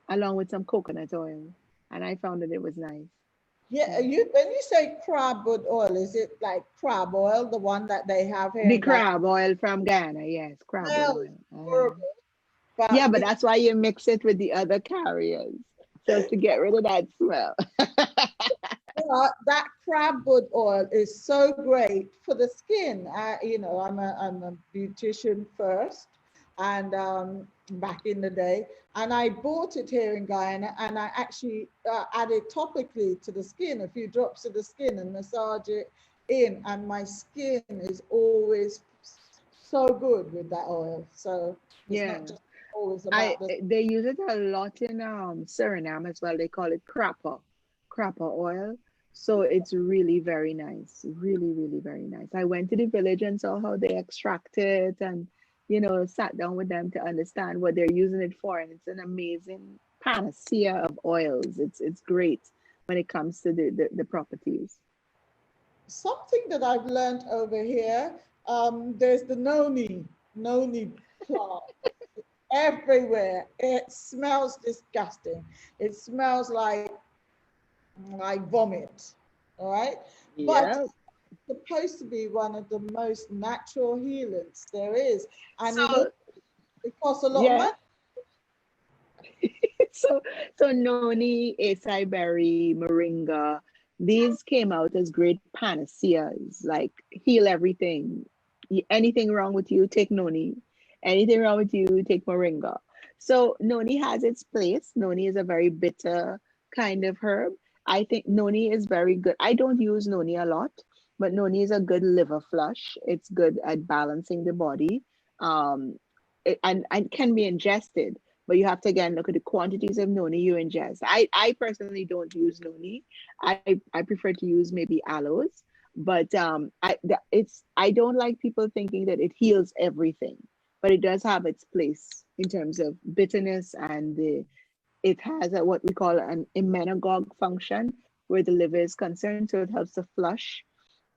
along with some coconut oil. And I found that it was nice. Yeah, Yeah. when you say crabwood oil, is it like crab oil, the one that they have here The in Ghana? crab oil from Ghana, yes, crabwood Smell is oil. horrible, Yeah, but but that's why you mix it with the other carriers, so as to get rid of that smell. that crabwood oil is so great for the skin. I'm a beautician first, and back in the day, and I bought it here in Guyana, and I actually add it topically to the skin, a few drops to the skin, and massage it in, and my skin is always so good with that oil. So it's Yeah. not just always I about the. They use it a lot in Suriname as well. They call it crapper oil. So it's really very nice. Really, really very nice. I went to the village and saw how they extract it and sat down with them to understand what they're using it for. And it's an amazing panacea of oils. It's great when it comes to the properties. Something that I've learned over here, there's the noni plant everywhere. It smells disgusting. It smells like vomit. All right, but Yeah. it's supposed to be one of the most natural healers there is, and So it costs a lot of yeah. money. so so noni, acai berry, moringa, these came out as great panaceas, like heal everything. Anything wrong with you, take noni. Anything wrong with you, take moringa. So noni has its place. Noni is a very bitter kind of herb. I think noni is very good. I don't use noni a lot, but noni is a good liver flush. It's good at balancing the body. Um, and can be ingested, but you have to again look at the quantities of noni you ingest. I personally don't use noni. I prefer to use maybe aloes, but I don't like people thinking that it heals everything, but it does have its place in terms of bitterness, and it has what we call an emmenagogue function where the liver is concerned, so it helps to flush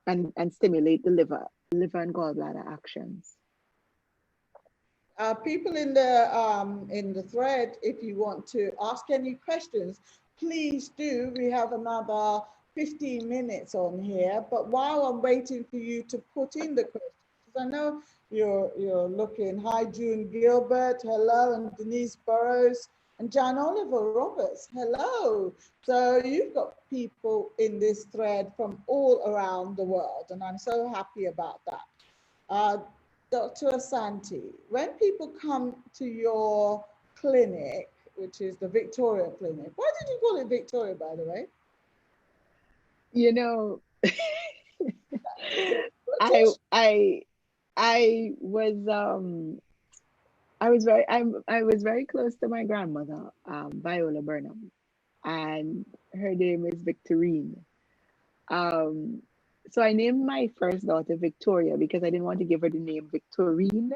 and stimulate the liver and gallbladder actions. People in the thread, if you want to ask any questions, please do. We have another 15 minutes on here, but while I'm waiting for you to put in the questions, I know you're looking. Hi, June Gilbert, hello, and Denise Burrows, and Jan Oliver Roberts, hello. So you've got people in this thread from all around the world, and I'm so happy about that. Uh, Dr. Asante, when people come to your clinic, which is the Victoria Clinic, why did you call it Victoria, by the way? You know, I British? I I was I was very close to my grandmother, Viola Burnham, and her name is Victorine. Um, so I named my first daughter Victoria because I didn't want to give her the name Victorine,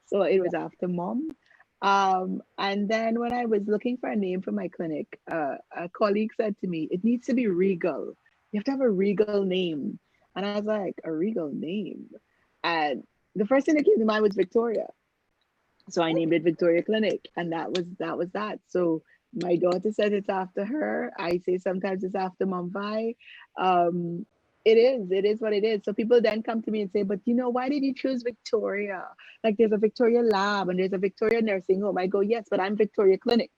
so it was after mom. And then when I was looking for a name for my clinic, a colleague said to me, "It needs to be regal. You have to have a regal name." And I was like, "A regal name?" And the first thing that came to mind was Victoria. So I named it Victoria Clinic, and that was that. So my daughter said it's after her. I say sometimes it's after Mumbai. Um, it is what it is. So people then come to me and say, but why did you choose Victoria? Like there's a Victoria Lab and there's a Victoria Nursing Home. I go, yes, but I'm Victoria Clinic.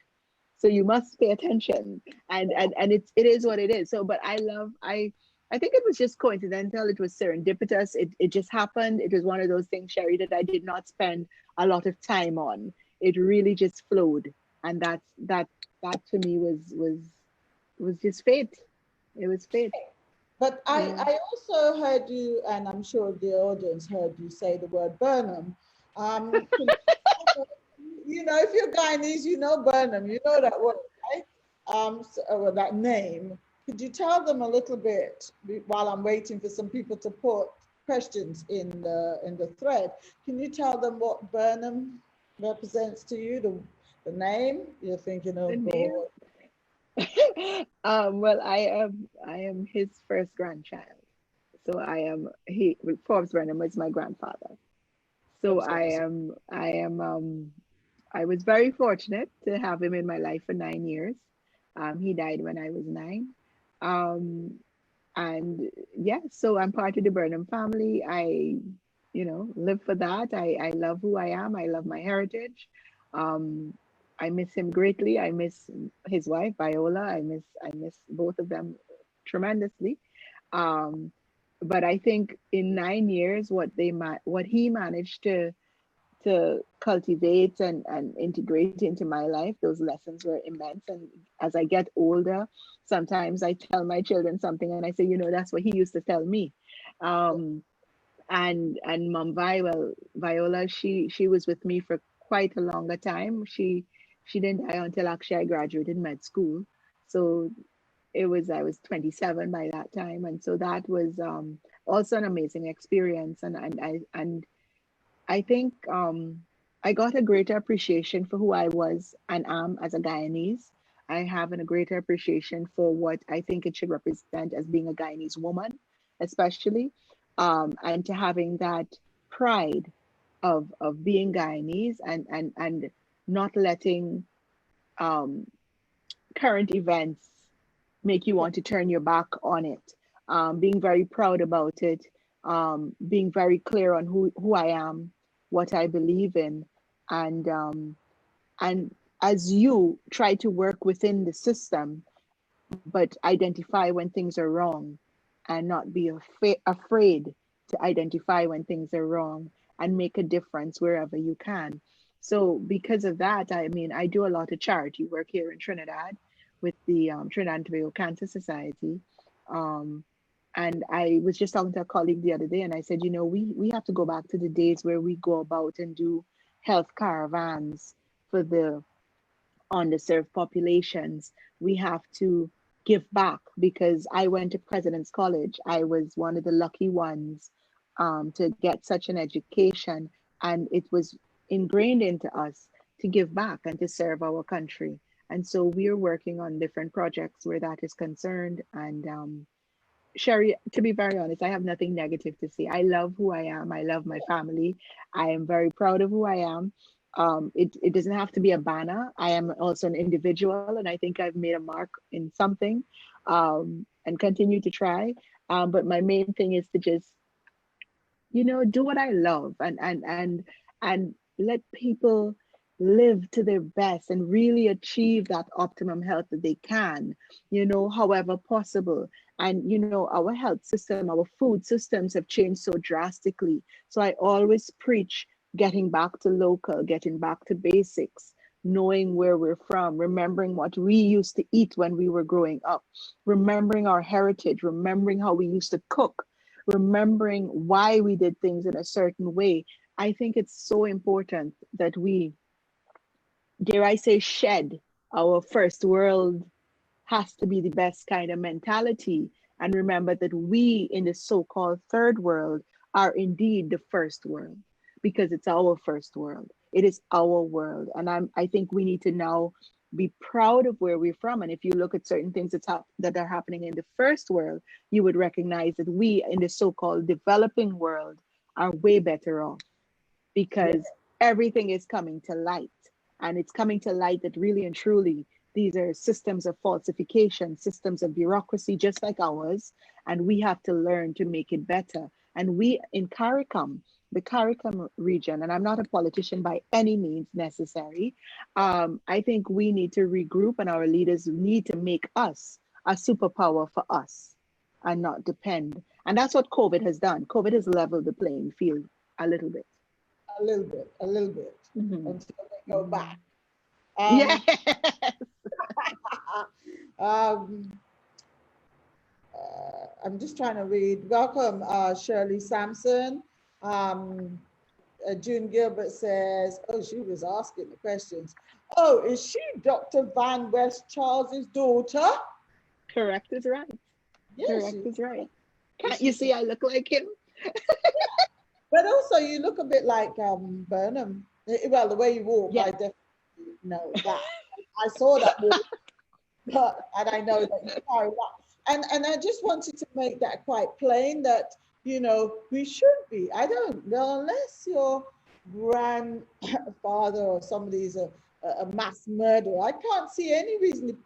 So you must pay attention. And it is what it is. So but I think it was just coincidental. It was serendipitous. It just happened. It was one of those things, Sherry, that I did not spend a lot of time on. It really just flowed. And that to me was just fate. It was fate. But Yeah. I also heard you, and I'm sure the audience heard you say the word Burnham. Um, if you're Guyanese, you know Burnham, you know that word, right? Or that name. Could you tell them a little bit while I'm waiting for some people to put questions in the thread? Can you tell them what Burnham represents to you? The name? You're thinking, oh The name. God. Well, I am his first grandchild. So Forbes Burnham is my grandfather. So Oops, sorry. I was very fortunate to have him in my life for 9 years. He died when I was 9. Um, and yeah, so I'm part of the Burnham family. I live for that. I love who I am. I love my heritage. Um, I miss him greatly. I miss his wife Viola. I miss both of them tremendously. Um, but I think in 9 years, what he managed to cultivate and integrate into my life, those lessons were immense. And as I get older, sometimes I tell my children something and I say, that's what he used to tell me. Um, and Mom Viola, she was with me for quite a longer time. She didn't die until actually I graduated med school. So I was 27 by that time, and so that was also an amazing experience. And I think I got a greater appreciation for who I was and am as a Guyanese. I have a greater appreciation for what I think it should represent as being a Guyanese woman, especially, and to having that pride of being Guyanese and not letting um, current events make you want to turn your back on it. Being very proud about it, being very clear on who I am, what I believe in, and and as you try to work within the system, but identify when things are wrong, and not be afraid to identify when things are wrong and make a difference wherever you can. So because of that, I mean, I do a lot of charity work here in Trinidad with the Trinidad and Tobago Cancer Society. Um, and I was just talking to a colleague the other day, and I said, we have to go back to the days where we go about and do health caravans for the underserved populations. We have to give back because I went to President's College. I was one of the lucky ones to get such an education, and it was ingrained into us to give back and to serve our country. And so we're working on different projects where that is concerned. And Sherry, to be very honest, I have nothing negative to say. I love who I am. I love my family. I am very proud of who I am. It doesn't have to be a banner. I am also an individual, and I think I've made a mark in something, and continue to try. But my main thing is to just, do what I love, and let people live to their best and really achieve that optimum health that they can, however possible. And our health system, our food systems have changed so drastically. So I always preach getting back to local, getting back to basics, knowing where we're from, remembering what we used to eat when we were growing up, remembering our heritage, remembering how we used to cook, remembering why we did things in a certain way. I think it's so important that we, dare I say, shed our first world has to be the best kind of mentality, and remember that we in the so-called third world are indeed the first world, because it's our first world. It is our world. And I think we need to now be proud of where we're from. And if you look at certain things that are happening in the first world, you would recognize that we in the so-called developing world are way better off, Yeah. because everything is coming to light. And it's coming to light that really and truly these are systems of falsification, systems of bureaucracy, just like ours. And we have to learn to make it better. And we in CARICOM, the CARICOM region, and I'm not a politician by any means necessary, I think we need to regroup, and our leaders need to make us a superpower for us and not depend. And that's what COVID has done. COVID has leveled the playing field a little bit. A little bit, Mhm. until they go back. Mhm. Um, Yes. um, I'm just trying to read. Welcome, Shirley Sampson. Um, June Gilbert says, oh, she was asking the questions. Oh, is she Dr. Van West Charles's daughter? Correct is right. Yes, Correct is right. is Can't you she? see I look like him? But also, you look a bit like Burnham. Well, the way you walk, I Yes. definitely know that. I saw that walk, and I know that you carry that. And I just wanted to make that quite plain that, we should be. I don't know, unless your grandfather or somebody is a mass murderer, I can't see any reason,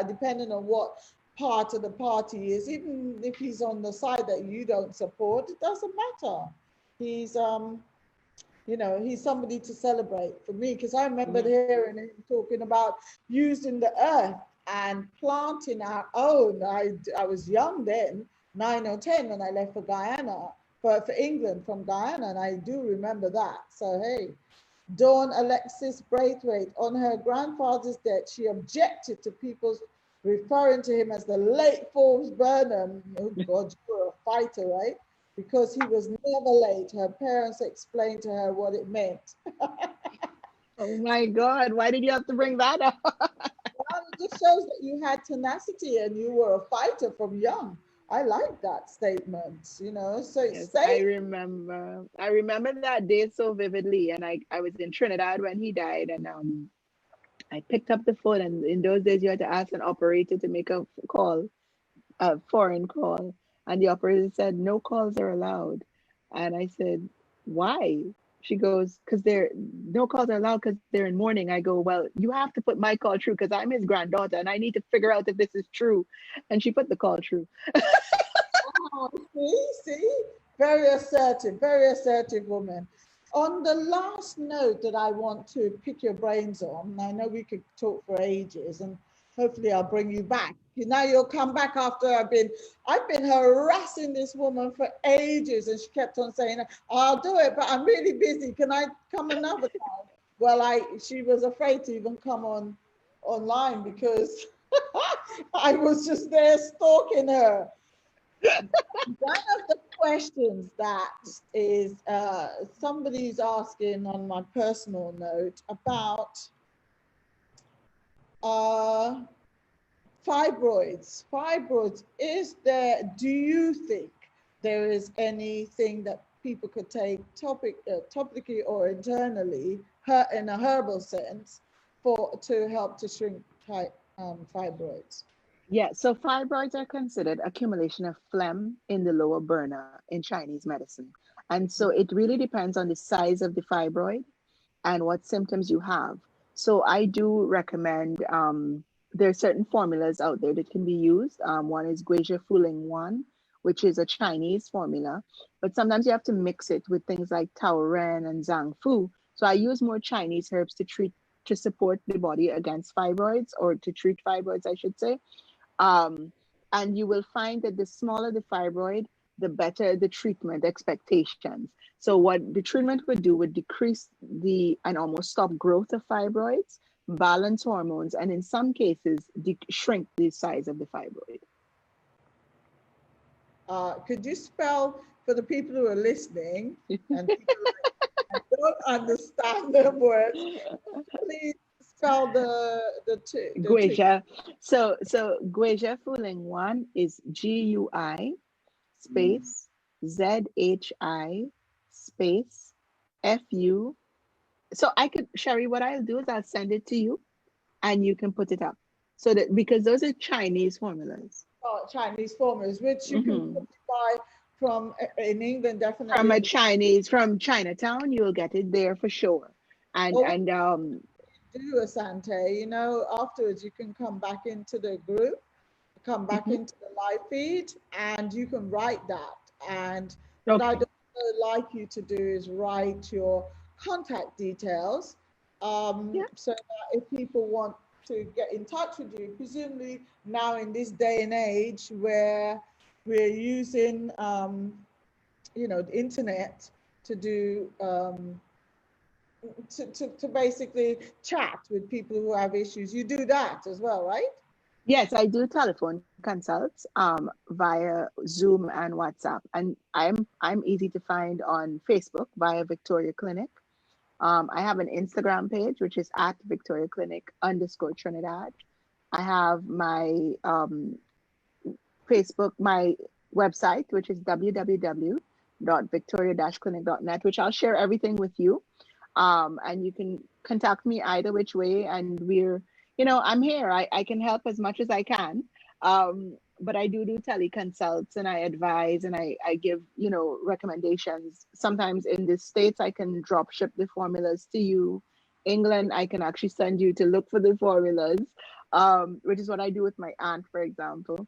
depending on what part of the party is, even if he's on the side that you don't support, it doesn't matter. He's he's somebody to celebrate for me, because I remember Yes. hearing him talking about using the earth and planting our own. I was young then, 9 or 10, when I left for Guyana, for England from Guyana, and I do remember that. So, hey, Dawn Alexis Braithwaite, on her grandfather's death, she objected to people referring to him as the late Forbes Burnham. Oh God, you were a fighter, right? Because he was never late. Her parents explained to her what it meant. Oh my God, why did you have to bring that up? Well, it just shows that you had tenacity and you were a fighter from young. I like that statement, you know. So it Yes, stays. I remember that day so vividly. And I was in Trinidad when he died, and I picked up the phone, and in those days you had to ask an operator to make a call, a foreign call. And the operator said, no calls are allowed. And I said, why? She goes, because they're no calls are allowed because they're in mourning. I go, well, you have to put my call through because I'm his granddaughter and I need to figure out if this is true. And she put the call through. Oh, see, very assertive woman. On the last note that I want to pick your brains on, I know we could talk for ages, and hopefully I'll bring you back. Now you'll come back after I've been harassing this woman for ages, and she kept on saying, I'll do it, but I'm really busy. Can I come another time? Well, she was afraid to even come online because I was just there stalking her. One of the questions that is somebody's asking on my personal note about uh, fibroids. Do you think there is anything that people could take topically or internally in a herbal sense to help to shrink fibroids? Yeah, so fibroids are considered accumulation of phlegm in the lower burner in Chinese medicine. And so it really depends on the size of the fibroid and what symptoms you have. So I do recommend there are certain formulas out there that can be used. One is Guizha Fuling 1, which is a Chinese formula, but sometimes you have to mix it with things like Tao Ren and Zhang Fu. So I use more Chinese herbs to support the body against fibroids, or to treat fibroids, I should say. Um, and you will find that the smaller the fibroid, the better the treatment expectations. So what the treatment would do would decrease and almost stop growth of fibroids, balance hormones, and in some cases, shrink the size of the fibroid. Could you spell for the people who are listening and people that don't understand the words? Please spell the two. Guizha. So Guizha Fuling 1 is GUI space ZHI space FU. So I could, Sherry, what I'll do is I'll send it to you and you can put it up. So that, because those are Chinese formulas. Oh, Chinese formulas, which you can buy from in England, definitely. From Chinatown, you'll get it there for sure. And do, Asante, you know, afterwards you can come back into the group, come back into the live feed, and you can write that. And what I'd also like you to do is write your contact details, so that if people want to get in touch with you, presumably now in this day and age where we're using, you know, the internet to do to basically chat with people who have issues. You do that as well, right? Yes, I do telephone consults via Zoom and WhatsApp, and I'm easy to find on Facebook via Victoria Clinic. I have an Instagram page which is at Victoria Clinic _Trinidad. I have my Facebook, my website, which is www.victoria-clinic.net, which I'll share everything with you. And you can contact me either which way, and we're, you know, I'm here. I can help as much as I can. But I do teleconsults, and I advise, and I give, you know, recommendations. Sometimes in the States, I can drop ship the formulas to you. England, I can actually send you to look for the formulas, which is what I do with my aunt, for example.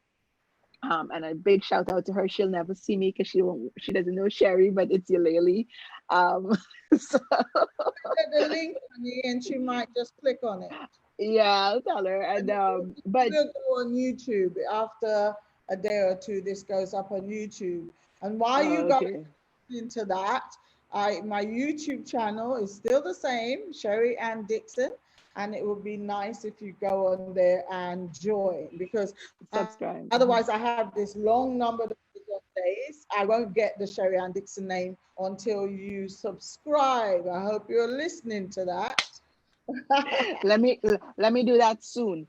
And a big shout out to her. She'll never see me because she doesn't know Sherry, but it's Eulalie. Um, so Get the link, honey, and she might just click on it. yeah, I'll tell her. And And but we'll go on YouTube after a day or two. This goes up on YouTube. And while you guys okay, into that, my YouTube channel is still the same, Sherry and Dixon, and it would be nice if you go on there and join because subscribe. otherwise I have this long number of days. I won't get the Sherry and Dixon name until you subscribe. I hope you're listening to that. Let me do that soon.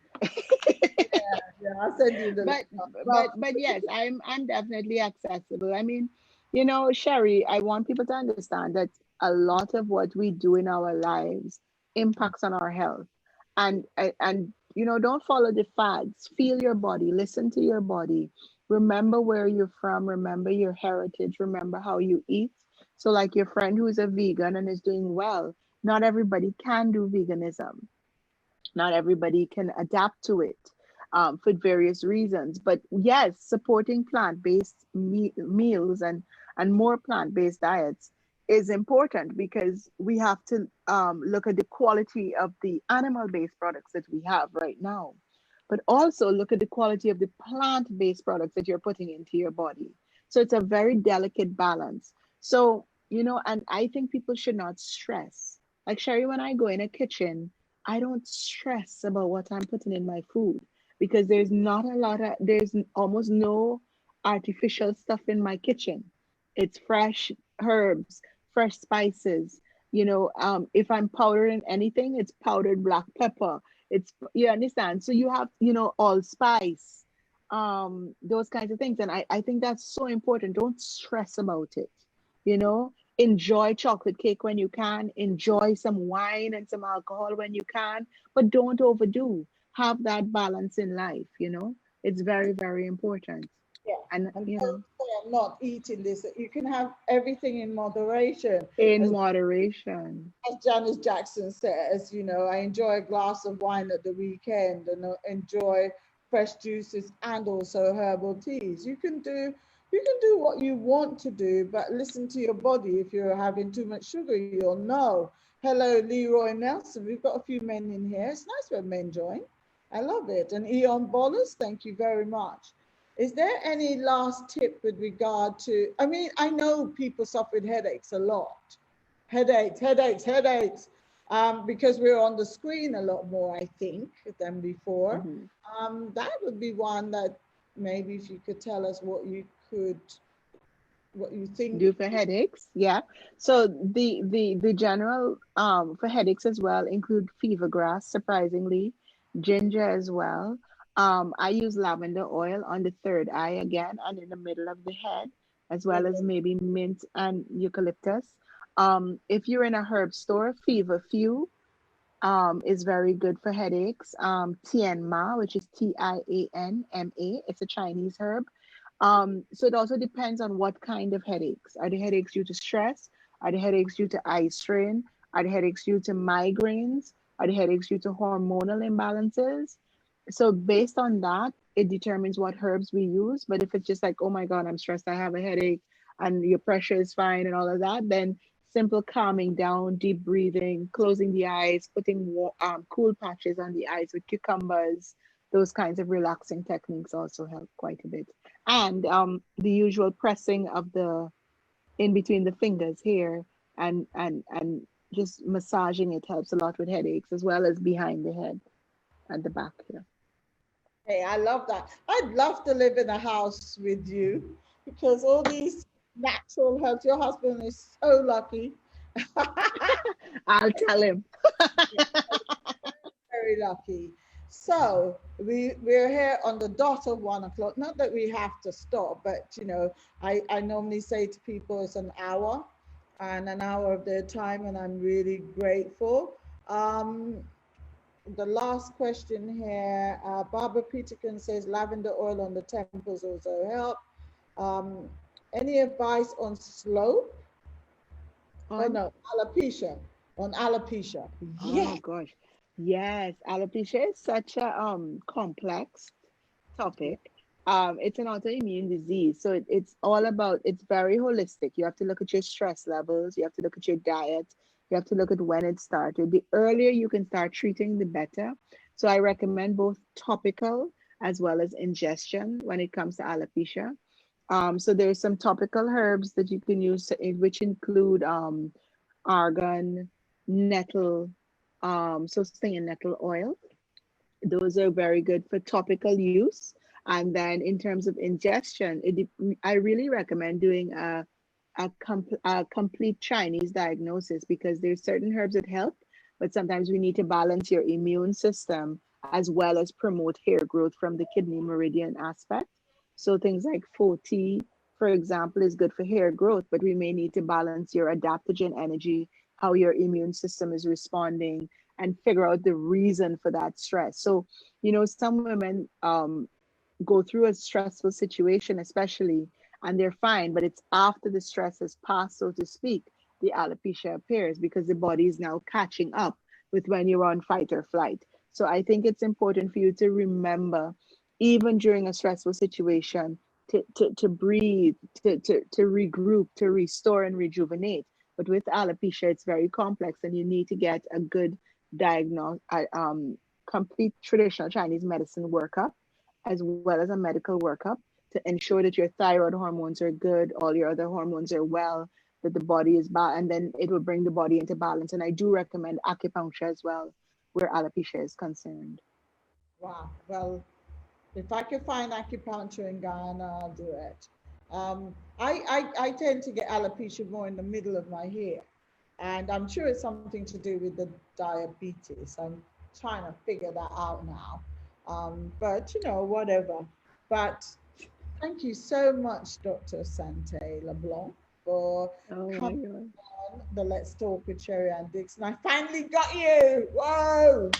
Yeah, I'll send you the but link. Well, but yes, I'm definitely accessible. I mean, Sherry, I want people to understand that a lot of what we do in our lives impacts on our health. And don't follow the fads. Feel your body, listen to your body. Remember where you're from, remember your heritage, remember how you eat. So like your friend who's a vegan and is doing well, not everybody can do veganism. Not everybody can adapt to it, for various reasons. But yes, supporting plant-based meals and more plant-based diets is important because we have to look at the quality of the animal-based products that we have right now, but also look at the quality of the plant-based products that you're putting into your body. So it's a very delicate balance. So, and I think people should not stress. Like Sherry, when I go in a kitchen, I don't stress about what I'm putting in my food because there's almost no artificial stuff in my kitchen. It's fresh herbs, fresh spices. If I'm powdering anything, it's powdered black pepper. You understand? So you have, allspice, those kinds of things. And I think that's so important. Don't stress about it. Enjoy chocolate cake when you can, enjoy some wine and some alcohol when you can, but don't overdo. Have that balance in life. It's very, very important. yeah, And and don't say I'm not eating this. You can have everything in moderation. in As, moderation. as Janice Jackson says, I enjoy a glass of wine at the weekend and enjoy fresh juices and also herbal teas. You can do what you want to do, but listen to your body. If you're having too much sugar, you'll know. Hello, Leroy Nelson. We've got a few men in here. It's nice when men join. I love it. And Eon Bollers, thank you very much. Is there any last tip with regard to? I mean, I know people suffer with headaches a lot. Headaches, headaches, headaches. Because we're on the screen a lot more, I think, than before. Mhm. That would be one that maybe if you could tell us what you think. Do for headaches, yeah. So the general for headaches as well include fever grass, surprisingly, ginger as well. I use lavender oil on the third eye again and in the middle of the head, as well as maybe mint and eucalyptus. If you're in a herb store, fever few is very good for headaches. Tianma, which is Tianma, it's a Chinese herb. So it also depends on what kind of headaches. Are the headaches due to stress? Are the headaches due to eye strain? Are the headaches due to migraines? Are the headaches due to hormonal imbalances? So based on that, it determines what herbs we use. But if it's just like, oh my God, I'm stressed, I have a headache, and your pressure is fine and all of that, then simple calming down, deep breathing, closing the eyes, putting cool patches on the eyes with cucumbers, those kinds of relaxing techniques also help quite a bit. And the usual pressing of the in between the fingers here and just massaging it helps a lot with headaches as well as behind the head and the back here. Hey, I love that. I'd love to live in a house with you because all these natural herbs, your husband is so lucky. I'll tell him. Very lucky. So we're here on the dot of 1 o'clock. Not that we have to stop, but I normally say to people it's an hour and an hour of their time, and I'm really grateful. Um, the last question here, Barbara Peterkin says lavender oil on the temples also help. Um, any advice on slope? Oh On no, alopecia. On alopecia. Oh Yeah. gosh. Yes, alopecia is such a complex topic. It's an autoimmune disease. So it's all about, it's very holistic. You have to look at your stress levels, you have to look at your diet, you have to look at when it started. The earlier you can start treating, the better. So I recommend both topical as well as ingestion when it comes to alopecia. So there's some topical herbs that you can use, which include argan, nettle, so stinging nettle oil. Those are very good for topical use. And then in terms of ingestion, I really recommend doing a complete Chinese diagnosis, because there's certain herbs that help, but sometimes we need to balance your immune system as well as promote hair growth from the kidney meridian aspect. So things like 40, for example, is good for hair growth, but we may need to balance your adaptogen energy, how your immune system is responding, and figure out the reason for that stress. So, some women go through a stressful situation, especially, and they're fine, but it's after the stress has passed, so to speak, the alopecia appears, because the body is now catching up with when you're on fight or flight. So I think it's important for you to remember, even during a stressful situation, to breathe, to regroup, to restore and rejuvenate. But with alopecia, it's very complex, and you need to get a good diagnose, complete traditional Chinese medicine workup, as well as a medical workup, to ensure that your thyroid hormones are good, all your other hormones are well, that the body is balanced, and then it will bring the body into balance. And I do recommend acupuncture as well, where alopecia is concerned. Wow. Well, if I can find acupuncture in Ghana, I'll do it. I tend to get alopecia more in the middle of my hair, and I'm sure it's something to do with the diabetes. I'm trying to figure that out now. But whatever. But thank you so much, Dr. Asante LeBlanc, for Oh my coming God. on the Let's Talk with Sherry and Dixon. I finally got you. Whoa.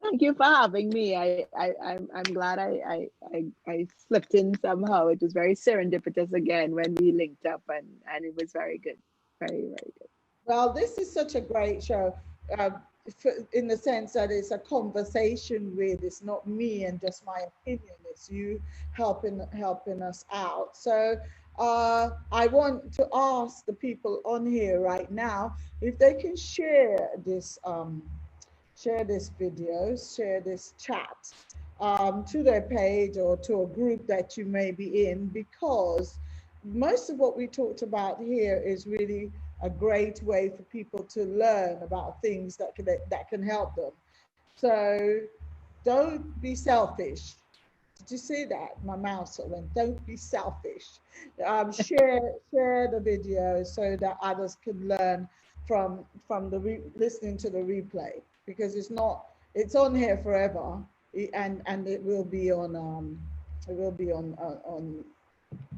Thank you for having me. I'm glad I slipped in somehow. It was very serendipitous again when we linked up, and it was very good. Very, very good. Well, this is such a great show, uh, in the sense that it's a conversation with. It's not me and just my opinion. It's you helping us out. So I want to ask the people on here right now if they can share this video, share this chat to their page or to a group that you may be in, because most of what we talked about here is really a great way for people to learn about things that can help them. So don't be selfish. Did you see that? My mouth sort of went. Don't be selfish. Share the video so that others can learn from listening to the replay, because it's on here forever, and it will be on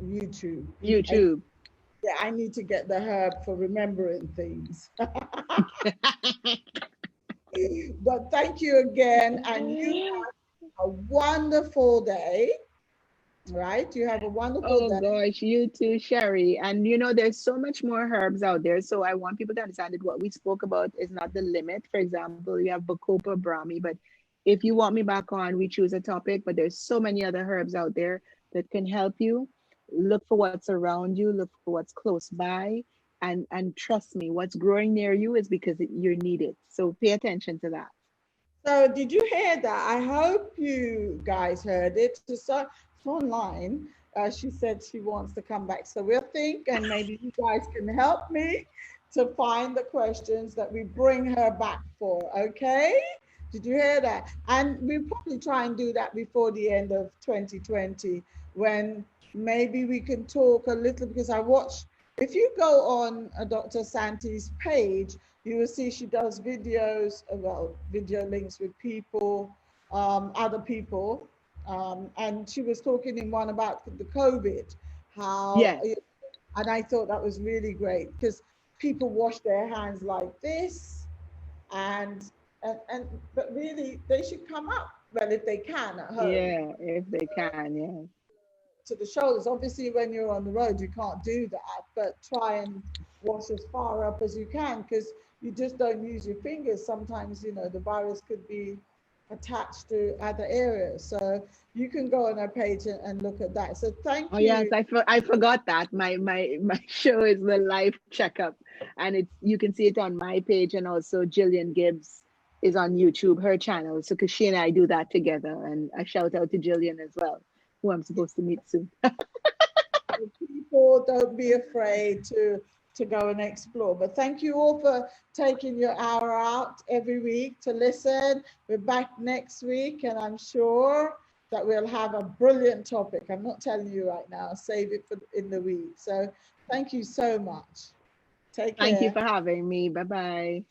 YouTube. YouTube. Yeah, I need to get the herb for remembering things. But thank you again, and you have a wonderful day, right? You have a wonderful Oh day. gosh, you too, Sherry. And there's so much more herbs out there. So I want people to understand that what we spoke about is not the limit. For example, you have Bacopa Brahmi, but if you want me back on, we choose a topic, but there's so many other herbs out there that can help you. Look for what's around you, look for what's close by, and trust me, what's growing near you is because you need it. So pay attention to that. So did you hear that? I hope you guys heard it. It's online. She said she wants to come back. So we'll think, and maybe you guys can help me to find the questions that we bring her back for. Okay? Did you hear that? And we'll probably try and do that before the end of 2020, when maybe we can talk a little, because if you go on Dr. Santi's page, you will see she does videos, well, video links with people, other people. And she was talking in one about the COVID, how, Yes. and I thought that was really great, because people wash their hands like this, and, and but really they should come up, well, if they can at home, Yeah, if they can, yeah. to the shoulders. Obviously, when you're on the road, you can't do that, but try and wash as far up as you can, because you just don't use your fingers. Sometimes, the virus could be attached to other areas. So you can go on our page and look at that. So Oh thank yes, you. I forgot that my show is the life checkup, and it's you can see it on my page, and also Jillian Gibbs is on YouTube, her channel. So because she and I do that together, and a shout out to Jillian as well, who I'm supposed to meet soon. People, don't be afraid to go and explore. But thank you all for taking your hour out every week to listen. We're back next week, and I'm sure that we'll have a brilliant topic. I'm not telling you right now, save it for in the week. So thank you so much. Take Thank you care. for having me. Bye bye.